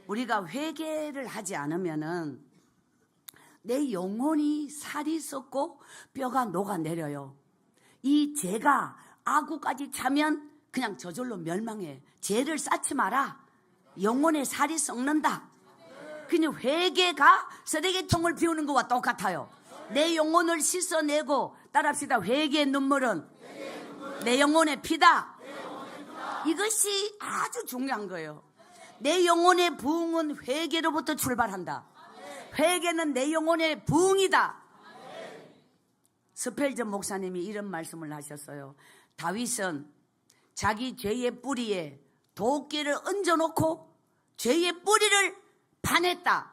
우리가 회개를 하지 않으면은 내 영혼이 살이 썩고 뼈가 녹아내려요. 이 죄가 아구까지 차면 그냥 저절로 멸망해. 죄를 쌓지 마라. 영혼의 살이 썩는다. 그냥 회개가 쓰레기통을 비우는 것과 똑같아요. 내 영혼을 씻어내고, 따라합시다. 회개의 눈물은 내 영혼의 피다. 이것이 아주 중요한 거예요. 내 영혼의 부흥은 회개로부터 출발한다. 회개는 내 영혼의 부흥이다. 스펠전 목사님이 이런 말씀을 하셨어요. 다윗은 자기 죄의 뿌리에 도끼를 얹어놓고 죄의 뿌리를 파냈다.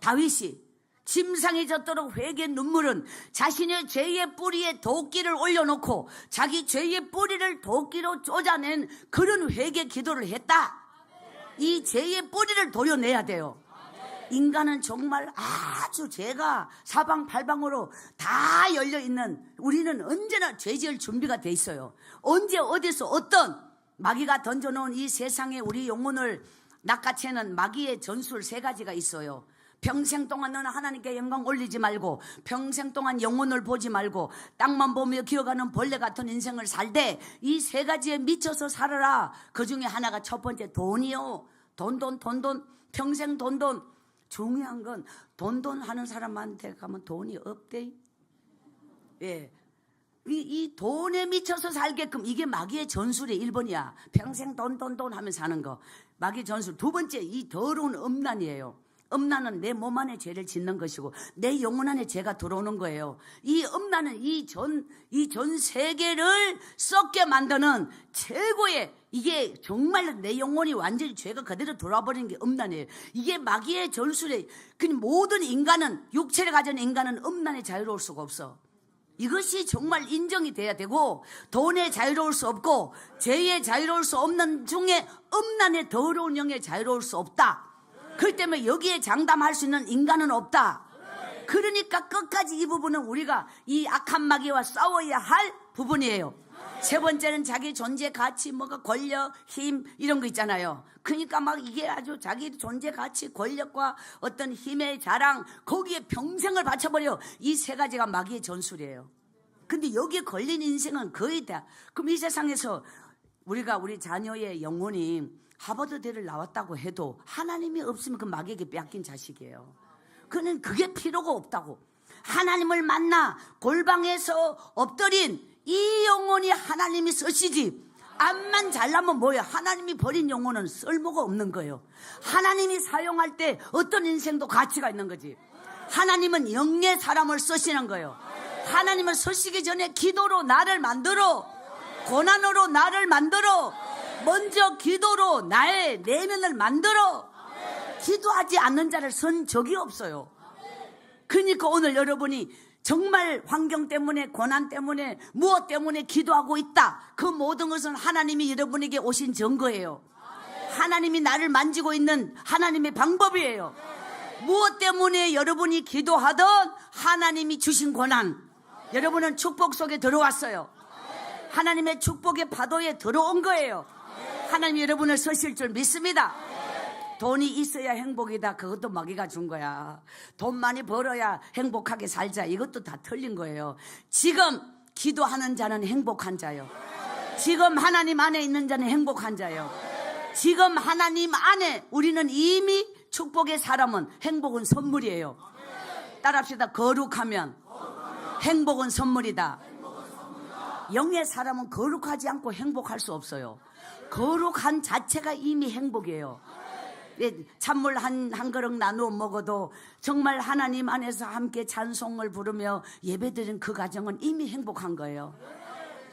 다윗이 짐상이 젖도록 회개 눈물은 자신의 죄의 뿌리에 도끼를 올려놓고 자기 죄의 뿌리를 도끼로 쫓아낸 그런 회개 기도를 했다. 이 죄의 뿌리를 도려내야 돼요. 인간은 정말 아주 죄가 사방팔방으로 다 열려있는, 우리는 언제나 죄 지을 준비가 돼 있어요. 언제 어디서 어떤 마귀가 던져놓은 이 세상에 우리 영혼을 낚아채는 마귀의 전술 3가지가 있어요. 평생 동안 너는 하나님께 영광 올리지 말고, 평생 동안 영혼을 보지 말고, 땅만 보며 기어가는 벌레 같은 인생을 살되 이 3가지에 미쳐서 살아라. 그 중에 하나가 첫 번째 돈이요. 돈. 평생 돈. 중요한 건 돈 하는 사람한테 가면 돈이 없대. 예. 이 돈에 미쳐서 살게끔, 이게 마귀의 전술의 1번이야. 평생 돈 하면서 사는 거. 마귀의 전술. 2번째, 이 더러운 음란이에요. 음란은 내 몸 안에 죄를 짓는 것이고 내 영혼 안에 죄가 들어오는 거예요. 이 음란은 이 전 세계를 썩게 만드는 최고의, 이게 정말 내 영혼이 완전히 죄가 그대로 돌아버리는 게 음란이에요. 이게 마귀의 전술에, 그냥 모든 인간은, 육체를 가진 인간은 음란에 자유로울 수가 없어. 이것이 정말 인정이 돼야 되고, 돈에 자유로울 수 없고 죄에 자유로울 수 없는 중에 음란의 더러운 영에 자유로울 수 없다. 그렇기 때문에 여기에 장담할 수 있는 인간은 없다. 그러니까 끝까지 이 부분은 우리가 이 악한 마귀와 싸워야 할 부분이에요. 3번째는 자기 존재 가치, 뭐가 권력, 힘 이런 거 있잖아요. 그러니까 막 이게 아주 자기 존재 가치, 권력과 어떤 힘의 자랑, 거기에 평생을 바쳐버려. 이 3가지가 마귀의 전술이에요. 근데 여기에 걸린 인생은 거의 다. 그럼 이 세상에서 우리가 우리 자녀의 영혼이 하버드대를 나왔다고 해도 하나님이 없으면 그 마귀에게 빼앗긴 자식이에요. 그는 그게 필요가 없다고. 하나님을 만나 골방에서 엎드린 이 영혼이 하나님이 쓰시지, 앞만 잘나면 뭐예요? 하나님이 버린 영혼은 쓸모가 없는 거예요. 하나님이 사용할 때 어떤 인생도 가치가 있는 거지. 하나님은 영의 사람을 쓰시는 거예요. 하나님은 쓰시기 전에 기도로 나를 만들어, 고난으로 나를 만들어, 먼저 기도로 나의 내면을 만들어. 기도하지 않는 자를 쓴 적이 없어요. 그러니까 오늘 여러분이 정말 환경 때문에, 고난 때문에, 무엇 때문에 기도하고 있다, 그 모든 것은 하나님이 여러분에게 오신 증거예요. 하나님이 나를 만지고 있는 하나님의 방법이에요. 무엇 때문에 여러분이 기도하든 하나님이 주신 고난, 여러분은 축복 속에 들어왔어요. 하나님의 축복의 파도에 들어온 거예요. 하나님이 여러분을 쓰실 줄 믿습니다. 돈이 있어야 행복이다, 그것도 마귀가 준 거야. 돈 많이 벌어야 행복하게 살자, 이것도 다 틀린 거예요. 지금 기도하는 자는 행복한 자요. 지금 하나님 안에 있는 자는 행복한 자요. 지금 하나님 안에 우리는 이미 축복의 사람은, 행복은 선물이에요. 따라합시다. 거룩하면 행복은 선물이다. 영의 사람은 거룩하지 않고 행복할 수 없어요. 거룩한 자체가 이미 행복이에요. 찬물 한 그릇 나누어 먹어도 정말 하나님 안에서 함께 찬송을 부르며 예배드린 그 가정은 이미 행복한 거예요.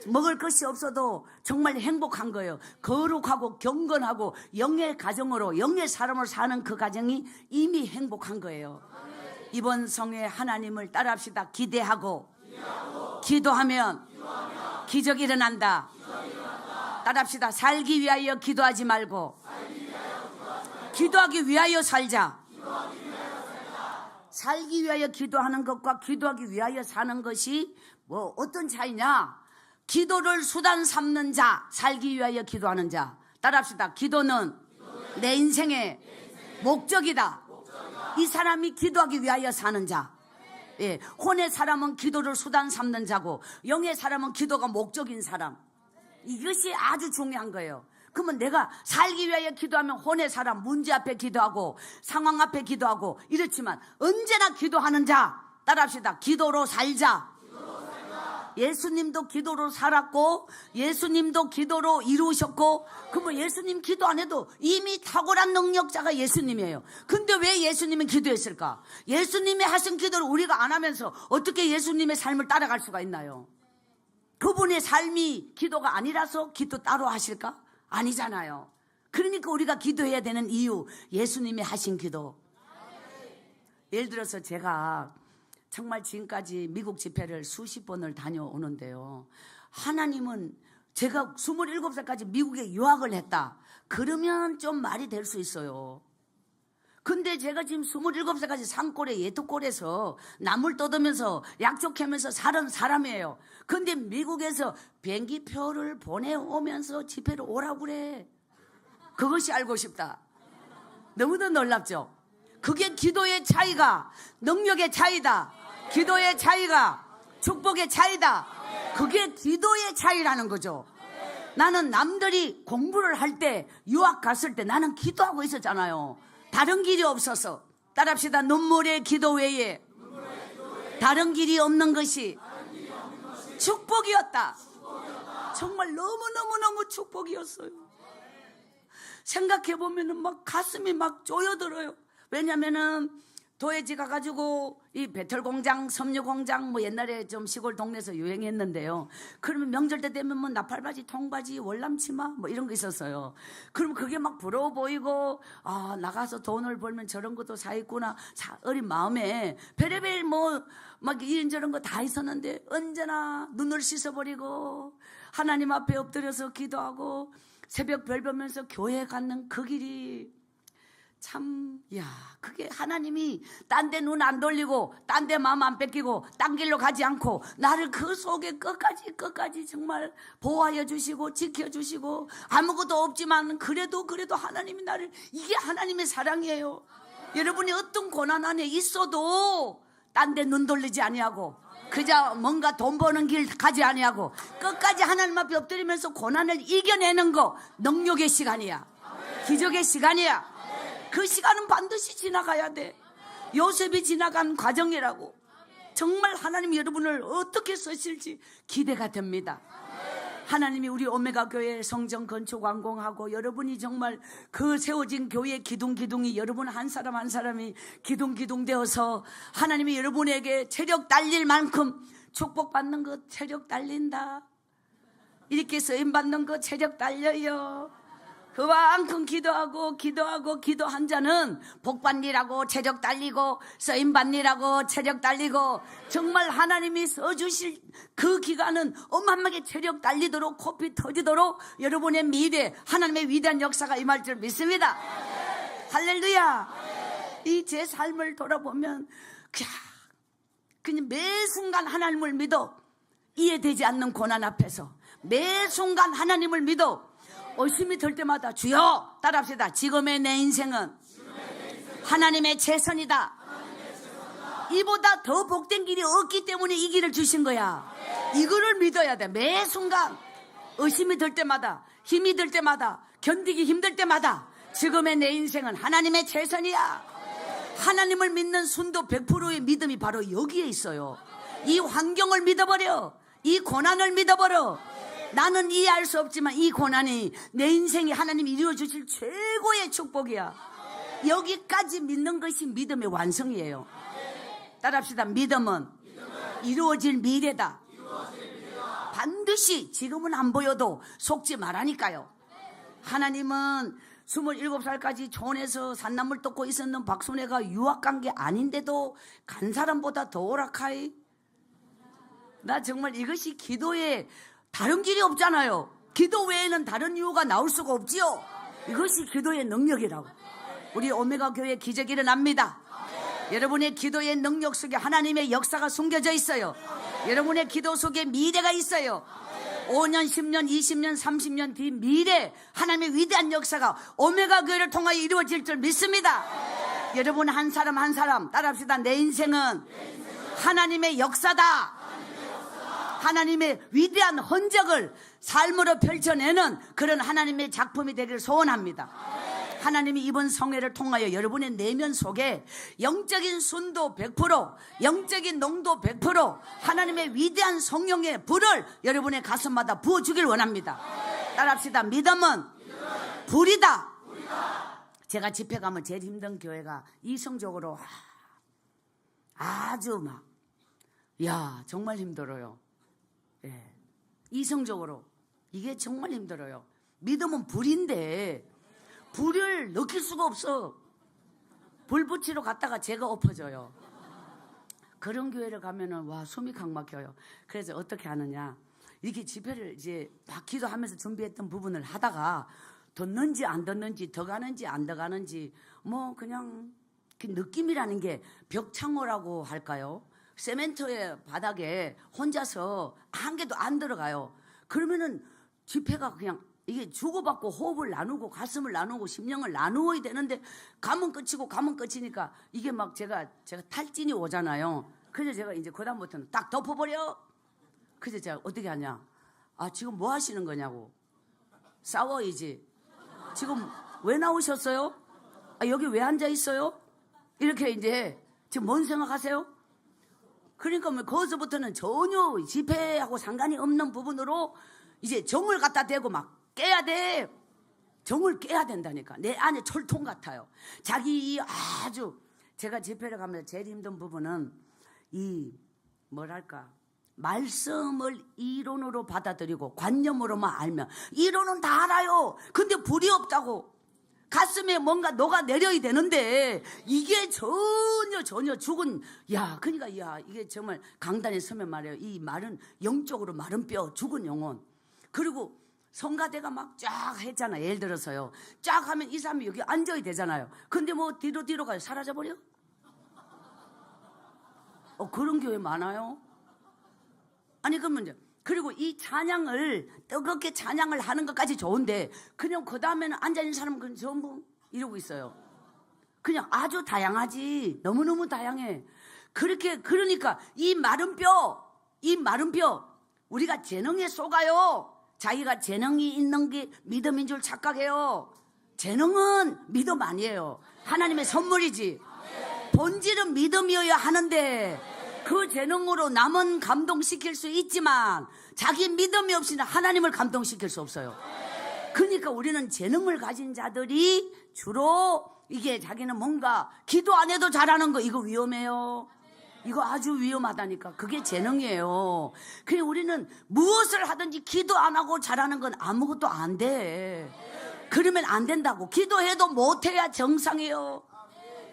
먹을 것이 없어도 정말 행복한 거예요. 거룩하고 경건하고 영의 가정으로, 영의 사람으로 사는 그 가정이 이미 행복한 거예요. 이번 성회 하나님을 따라합시다. 기대하고 기도하면 기적이 일어난다. 따라합시다. 살기 위하여 기도하지 말고 기도하기 위하여 살자. 살기 위하여 기도하는 것과 기도하기 위하여 사는 것이 뭐 어떤 차이냐? 기도를 수단 삼는 자, 살기 위하여 기도하는 자. 따라합시다. 기도는 내 인생의 목적이다. 이 사람이 기도하기 위하여 사는 자. 예, 혼의 사람은 기도를 수단 삼는 자고, 영의 사람은 기도가 목적인 사람. 이것이 아주 중요한 거예요. 그러면 내가 살기 위하여 기도하면 혼의 사람, 문제 앞에 기도하고 상황 앞에 기도하고 이렇지만 언제나 기도하는 자. 따라합시다. 기도로 살자. 예수님도 기도로 살았고 예수님도 기도로 이루셨고, 그러면 예수님 기도 안 해도 이미 탁월한 능력자가 예수님이에요. 근데 왜 예수님은 기도했을까? 예수님이 하신 기도를 우리가 안 하면서 어떻게 예수님의 삶을 따라갈 수가 있나요? 그분의 삶이 기도가 아니라서 기도 따로 하실까? 아니잖아요. 그러니까 우리가 기도해야 되는 이유, 예수님이 하신 기도. 예를 들어서 제가 정말 지금까지 미국 집회를 수십 번을 다녀오는데요, 하나님은 제가 27살까지 미국에 유학을 했다 그러면 좀 말이 될 수 있어요. 근데 제가 지금 27살까지 산골에 예토골에서 나물 떠들면서 약초 캐면서 살은 사람이에요. 근데 미국에서 비행기표를 보내오면서 집회를 오라고 그래. 그것이 알고 싶다. 너무도 놀랍죠? 그게 기도의 차이가, 능력의 차이다. 기도의 차이가 축복의 차이다. 그게 기도의 차이라는 거죠. 나는 남들이 공부를 할 때, 유학 갔을 때 나는 기도하고 있었잖아요. 다른 길이 없어서. 따라합시다. 눈물의 기도 외에 다른 길이 없는 것이 축복이었다. 정말 너무너무너무 축복이었어요. 생각해보면 막 가슴이 막 쪼여들어요. 왜냐면은 도예지 가가지고 이 배털공장, 섬유공장, 뭐 옛날에 좀 시골 동네에서 유행했는데요. 그러면 명절 때 되면 뭐 나팔바지, 통바지, 월남치마 뭐 이런 거 있었어요. 그러면 그게 막 부러워 보이고, 아, 나가서 돈을 벌면 저런 것도 사 입구나. 어린 마음에 별의별 뭐 막 이런저런 거 다 있었는데 언제나 눈을 씻어버리고 하나님 앞에 엎드려서 기도하고 새벽 별 보면서 교회 가는 그 길이 참, 야, 그게 하나님이 딴 데 눈 안 돌리고 딴 데 마음 안 뺏기고 딴 길로 가지 않고 나를 그 속에 끝까지 정말 보호하여 주시고 지켜주시고, 아무것도 없지만 그래도 하나님이 나를, 이게 하나님의 사랑이에요. 여러분이 어떤 고난 안에 있어도 딴 데 눈 돌리지 아니하고 그저 뭔가 돈 버는 길 가지 아니하고 끝까지 하나님 앞에 엎드리면서 고난을 이겨내는 거, 능력의 시간이야. 기적의 시간이야. 그 시간은 반드시 지나가야 돼. 요셉이 지나간 과정이라고. 정말 하나님 여러분을 어떻게 쓰실지 기대가 됩니다. 하나님이 우리 오메가 교회 성전 건축 완공하고 여러분이 정말 그 세워진 교회 기둥이 여러분 한 사람 한 사람이 기둥 되어서 하나님이 여러분에게 체력 달릴 만큼 축복받는 거 체력 달린다. 이렇게 쓰임받는 거 체력 달려요. 그만큼 기도한 자는 복받니라고 체력 달리고 쓰임받니라고 체력 달리고 정말 하나님이 써주실 그 기간은 어마어마하게 체력 달리도록 코피 터지도록 여러분의 미래 하나님의 위대한 역사가 임할 줄 믿습니다. 할렐루야. 이 제 삶을 돌아보면 그냥 매 순간 하나님을 믿어 이해되지 않는 고난 앞에서 매 순간 하나님을 믿어 의심이 들 때마다 주여 따라합시다. 지금의 내 인생은 하나님의 최선이다. 이보다 더 복된 길이 없기 때문에 이 길을 주신 거야. 이거를 믿어야 돼. 매 순간 의심이 들 때마다 힘이 들 때마다 견디기 힘들 때마다 지금의 내 인생은 하나님의 최선이야. 하나님을 믿는 순도 100%의 믿음이 바로 여기에 있어요. 이 환경을 믿어버려. 이 고난을 믿어버려. 나는 이해할 수 없지만 이 고난이 내 인생이 하나님이 이루어주실 최고의 축복이야. 여기까지 믿는 것이 믿음의 완성이에요. 따라합시다. 믿음은 이루어질 미래다. 반드시 지금은 안 보여도 속지 말라니까요. 하나님은 27살까지 촌에서 산나물 뜯고 있었는 박순애가 유학 간 게 아닌데도 간 사람보다 더 오락하이. 나 정말 이것이 기도의 다른 길이 없잖아요. 기도 외에는 다른 이유가 나올 수가 없지요. 이것이 기도의 능력이라고. 우리 오메가 교회 기적이 일어납니다. 여러분의 기도의 능력 속에 하나님의 역사가 숨겨져 있어요. 여러분의 기도 속에 미래가 있어요. 5년, 10년, 20년, 30년 뒤 미래 하나님의 위대한 역사가 오메가 교회를 통하여 이루어질 줄 믿습니다. 여러분 한 사람 한 사람 따라합시다. 내 인생은 하나님의 역사다. 하나님의 위대한 흔적을 삶으로 펼쳐내는 그런 하나님의 작품이 되기를 소원합니다. 하나님이 이번 성회를 통하여 여러분의 내면 속에 영적인 순도 100%, 영적인 농도 100%, 하나님의 위대한 성령의 불을 여러분의 가슴마다 부어주길 원합니다. 따라합시다. 믿음은 불이다. 제가 집회 가면 제일 힘든 교회가 이성적으로 아주 정말 힘들어요. 예. 이성적으로 이게 정말 힘들어요. 믿음은 불인데 불을 느낄 수가 없어. 불 붙이러 갔다가 제가 엎어져요. 그런 교회를 가면은 숨이 강 막혀요. 그래서 어떻게 하느냐, 이렇게 집회를 이제 막 기도하면서 준비했던 부분을 하다가 듣는지 안 듣는지 더 가는지 안 더 가는지 그냥 그 느낌이라는 게 벽창호라고 할까요? 세멘트의 바닥에 혼자서 한 개도 안 들어가요. 그러면은 집회가 그냥 이게 주고받고 호흡을 나누고 가슴을 나누고 심령을 나누어야 되는데 가면 끝이고 가면 끝이니까 이게 제가 탈진이 오잖아요. 그래서 제가 이제 그다음부터는 딱 덮어버려. 그래서 제가 어떻게 하냐, 지금 뭐 하시는 거냐고. 싸워야지. 지금 왜 나오셨어요? 여기 왜 앉아 있어요? 이렇게 이제 지금 뭔 생각하세요? 그러니까 거기서부터는 전혀 집회하고 상관이 없는 부분으로 이제 정을 갖다 대고 깨야 돼. 정을 깨야 된다니까. 내 안에 철통 같아요. 자기 아주 제가 집회를 가면서 제일 힘든 부분은 말씀을 이론으로 받아들이고 관념으로만 알면 이론은 다 알아요. 근데 불이 없다고. 가슴에 뭔가 녹아내려야 되는데 이게 전혀 죽은 그러니까 이게 정말 강단에 서면 말이에요. 이 말은 영적으로 마른 뼈, 죽은 영혼. 그리고 성가대가 쫙 했잖아요. 예를 들어서요, 쫙 하면 이 사람이 여기 앉아야 되잖아요. 근데 뒤로 가요. 사라져버려? 그런 교회 많아요. 아니 그러면 그리고 이 찬양을 뜨겁게 찬양을 하는 것까지 좋은데 그냥 그 다음에는 앉아있는 사람은 그냥 전부 이러고 있어요. 그냥 아주 다양하지. 너무너무 다양해. 그러니까 이 마른 뼈 우리가 재능에 속아요. 자기가 재능이 있는 게 믿음인 줄 착각해요. 재능은 믿음 아니에요. 하나님의 선물이지. 본질은 믿음이어야 하는데 그 재능으로 남은 감동시킬 수 있지만 자기 믿음이 없이는 하나님을 감동시킬 수 없어요. 그러니까 우리는 재능을 가진 자들이 주로 이게 자기는 뭔가 기도 안 해도 잘하는 거, 이거 위험해요. 이거 아주 위험하다니까. 그게 재능이에요. 그래 우리는 무엇을 하든지 기도 안 하고 잘하는 건 아무것도 안 돼. 그러면 안 된다고. 기도해도 못해야 정상이에요.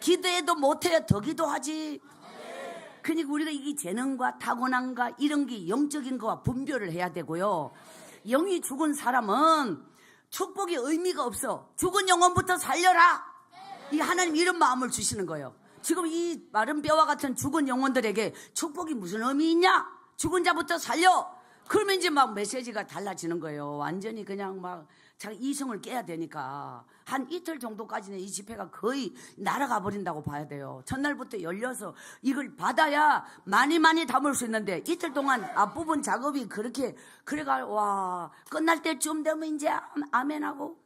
기도해도 못해야 더 기도하지. 그러니까 우리가 이 재능과 타고난과 이런 게 영적인 거와 분별을 해야 되고요. 영이 죽은 사람은 축복이 의미가 없어. 죽은 영혼부터 살려라. 이 하나님 이런 마음을 주시는 거예요. 지금 이 마른 뼈와 같은 죽은 영혼들에게 축복이 무슨 의미 있냐? 죽은 자부터 살려. 그러면 이제 막 메시지가 달라지는 거예요. 완전히 그냥 막 자기 이성을 깨야 되니까 한 이틀 정도까지는 이 집회가 거의 날아가 버린다고 봐야 돼요. 첫날부터 열려서 이걸 받아야 많이 담을 수 있는데 이틀 동안 앞부분 작업이 그렇게 그래가 와 끝날 때쯤 되면 이제 아멘하고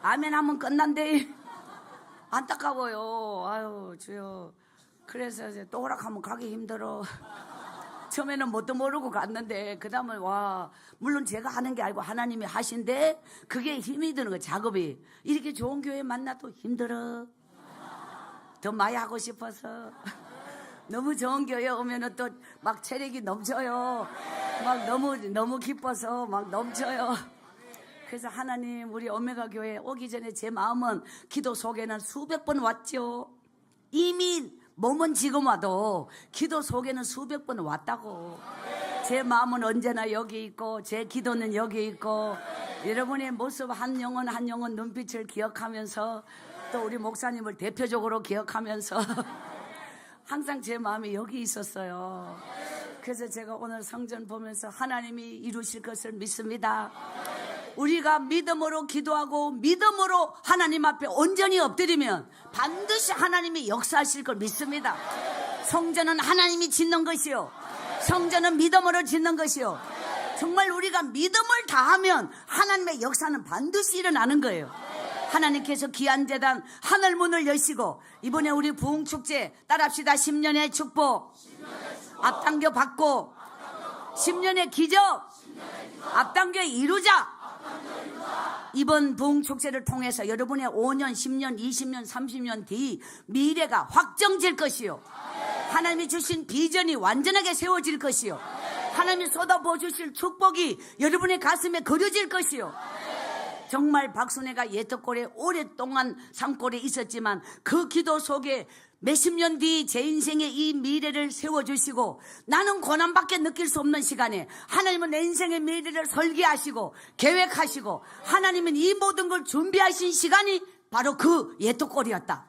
아멘하면 끝난대. 안타까워요. 아유 주여. 그래서 이제 또 오락하면 가기 힘들어. 처음에는 뭣도 모르고 갔는데 그 다음에 와 물론 제가 하는 게 아니고 하나님이 하신데 그게 힘이 드는 거예요. 작업이. 이렇게 좋은 교회 만나도 힘들어. 더 많이 하고 싶어서. 너무 좋은 교회 오면은 또 막 체력이 넘쳐요. 막 너무 기뻐서 막 넘쳐요. 그래서 하나님 우리 오메가 교회 오기 전에 제 마음은 기도 속에는 수백 번 왔죠. 이미 몸은 지금 와도 기도 속에는 수백 번 왔다고. 제 마음은 언제나 여기 있고 제 기도는 여기 있고 여러분의 모습 한 영혼 한 영혼 눈빛을 기억하면서 또 우리 목사님을 대표적으로 기억하면서 항상 제 마음이 여기 있었어요. 그래서 제가 오늘 성전 보면서 하나님이 이루실 것을 믿습니다. 우리가 믿음으로 기도하고 믿음으로 하나님 앞에 온전히 엎드리면 반드시 하나님이 역사하실 걸 믿습니다. 성전은 하나님이 짓는 것이요, 성전은 믿음으로 짓는 것이요. 정말 우리가 믿음을 다하면 하나님의 역사는 반드시 일어나는 거예요. 하나님께서 귀한 재단 하늘 문을 여시고 이번에 우리 부흥축제 따라합시다. 10년의 축복 앞당겨 받고 10년의 기적 앞당겨 이루자. 이번 부흥축제를 통해서 여러분의 5년, 10년, 20년, 30년 뒤 미래가 확정질 것이요, 하나님이 주신 비전이 완전하게 세워질 것이요, 하나님이 쏟아부어주실 축복이 여러분의 가슴에 그려질 것이요. 정말 박순애가 예떡골에 오랫동안 산골에 있었지만 그 기도 속에 몇십 년 뒤 제 인생의 이 미래를 세워주시고 나는 고난밖에 느낄 수 없는 시간에 하나님은 내 인생의 미래를 설계하시고 계획하시고 하나님은 이 모든 걸 준비하신 시간이 바로 그 예떡골이었다.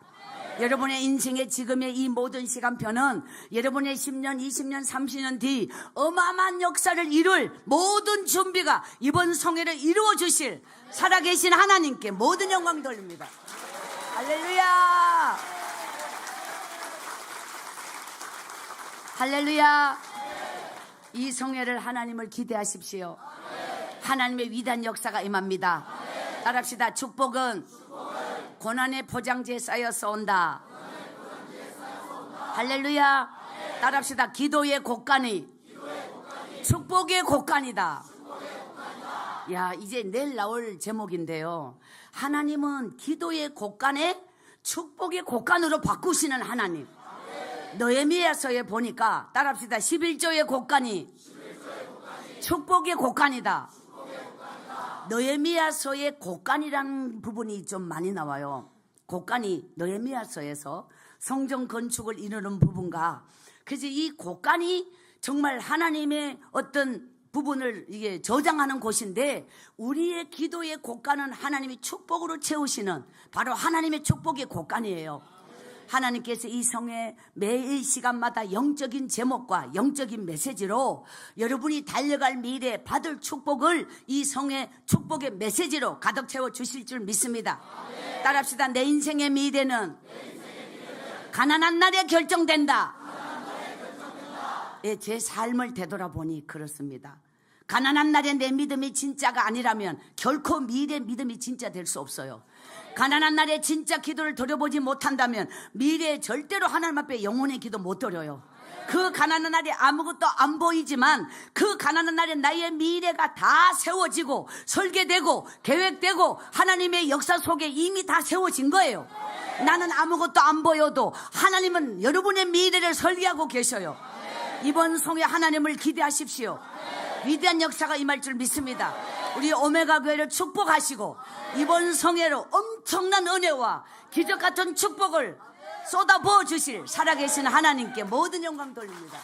여러분의 인생의 지금의 이 모든 시간표는 여러분의 10년, 20년, 30년 뒤 어마어마한 역사를 이룰 모든 준비가 이번 성회를 이루어 주실 살아계신 하나님께 모든 영광 돌립니다. 할렐루야, 할렐루야. 이 성회를 하나님을 기대하십시오. 하나님의 위대한 역사가 임합니다. 따라합시다. 축복은 고난의 포장지에 쌓여서 온다. 할렐루야. 따라합시다. 기도의 곡간이 축복의 곡간이다. 야, 이제 내일 나올 제목인데요. 하나님은 기도의 곡간에 축복의 곡간으로 바꾸시는 하나님. 느헤미야서에 보니까 따라합시다. 11조의 곡간이 축복의 곡간이다. 느헤미야서의 곡간이라는 부분이 좀 많이 나와요. 곡간이 느헤미야서에서 성전 건축을 이루는 부분과, 그래서 이 곡간이 정말 하나님의 어떤 부분을 이게 저장하는 곳인데, 우리의 기도의 곡간은 하나님이 축복으로 채우시는 바로 하나님의 축복의 곡간이에요. 하나님께서 이 성에 매일 시간마다 영적인 제목과 영적인 메시지로 여러분이 달려갈 미래 받을 축복을 이 성의 축복의 메시지로 가득 채워 주실 줄 믿습니다. 따라합시다. 내 인생의 미래는 가난한 날에 결정된다. 예, 제 삶을 되돌아보니 그렇습니다. 가난한 날에 내 믿음이 진짜가 아니라면 결코 미래 믿음이 진짜 될 수 없어요. 가난한 날에 진짜 기도를 드려보지 못한다면 미래에 절대로 하나님 앞에 영혼의 기도 못 드려요. 그 가난한 날이 아무것도 안 보이지만 그 가난한 날에 나의 미래가 다 세워지고 설계되고 계획되고 하나님의 역사 속에 이미 다 세워진 거예요. 나는 아무것도 안 보여도 하나님은 여러분의 미래를 설계하고 계셔요. 이번 성에 하나님을 기대하십시오. 위대한 역사가 임할 줄 믿습니다. 우리 오메가 교회를 축복하시고 이번 성회로 엄청난 은혜와 기적 같은 축복을 쏟아부어 주실 살아계신 하나님께 모든 영광 돌립니다.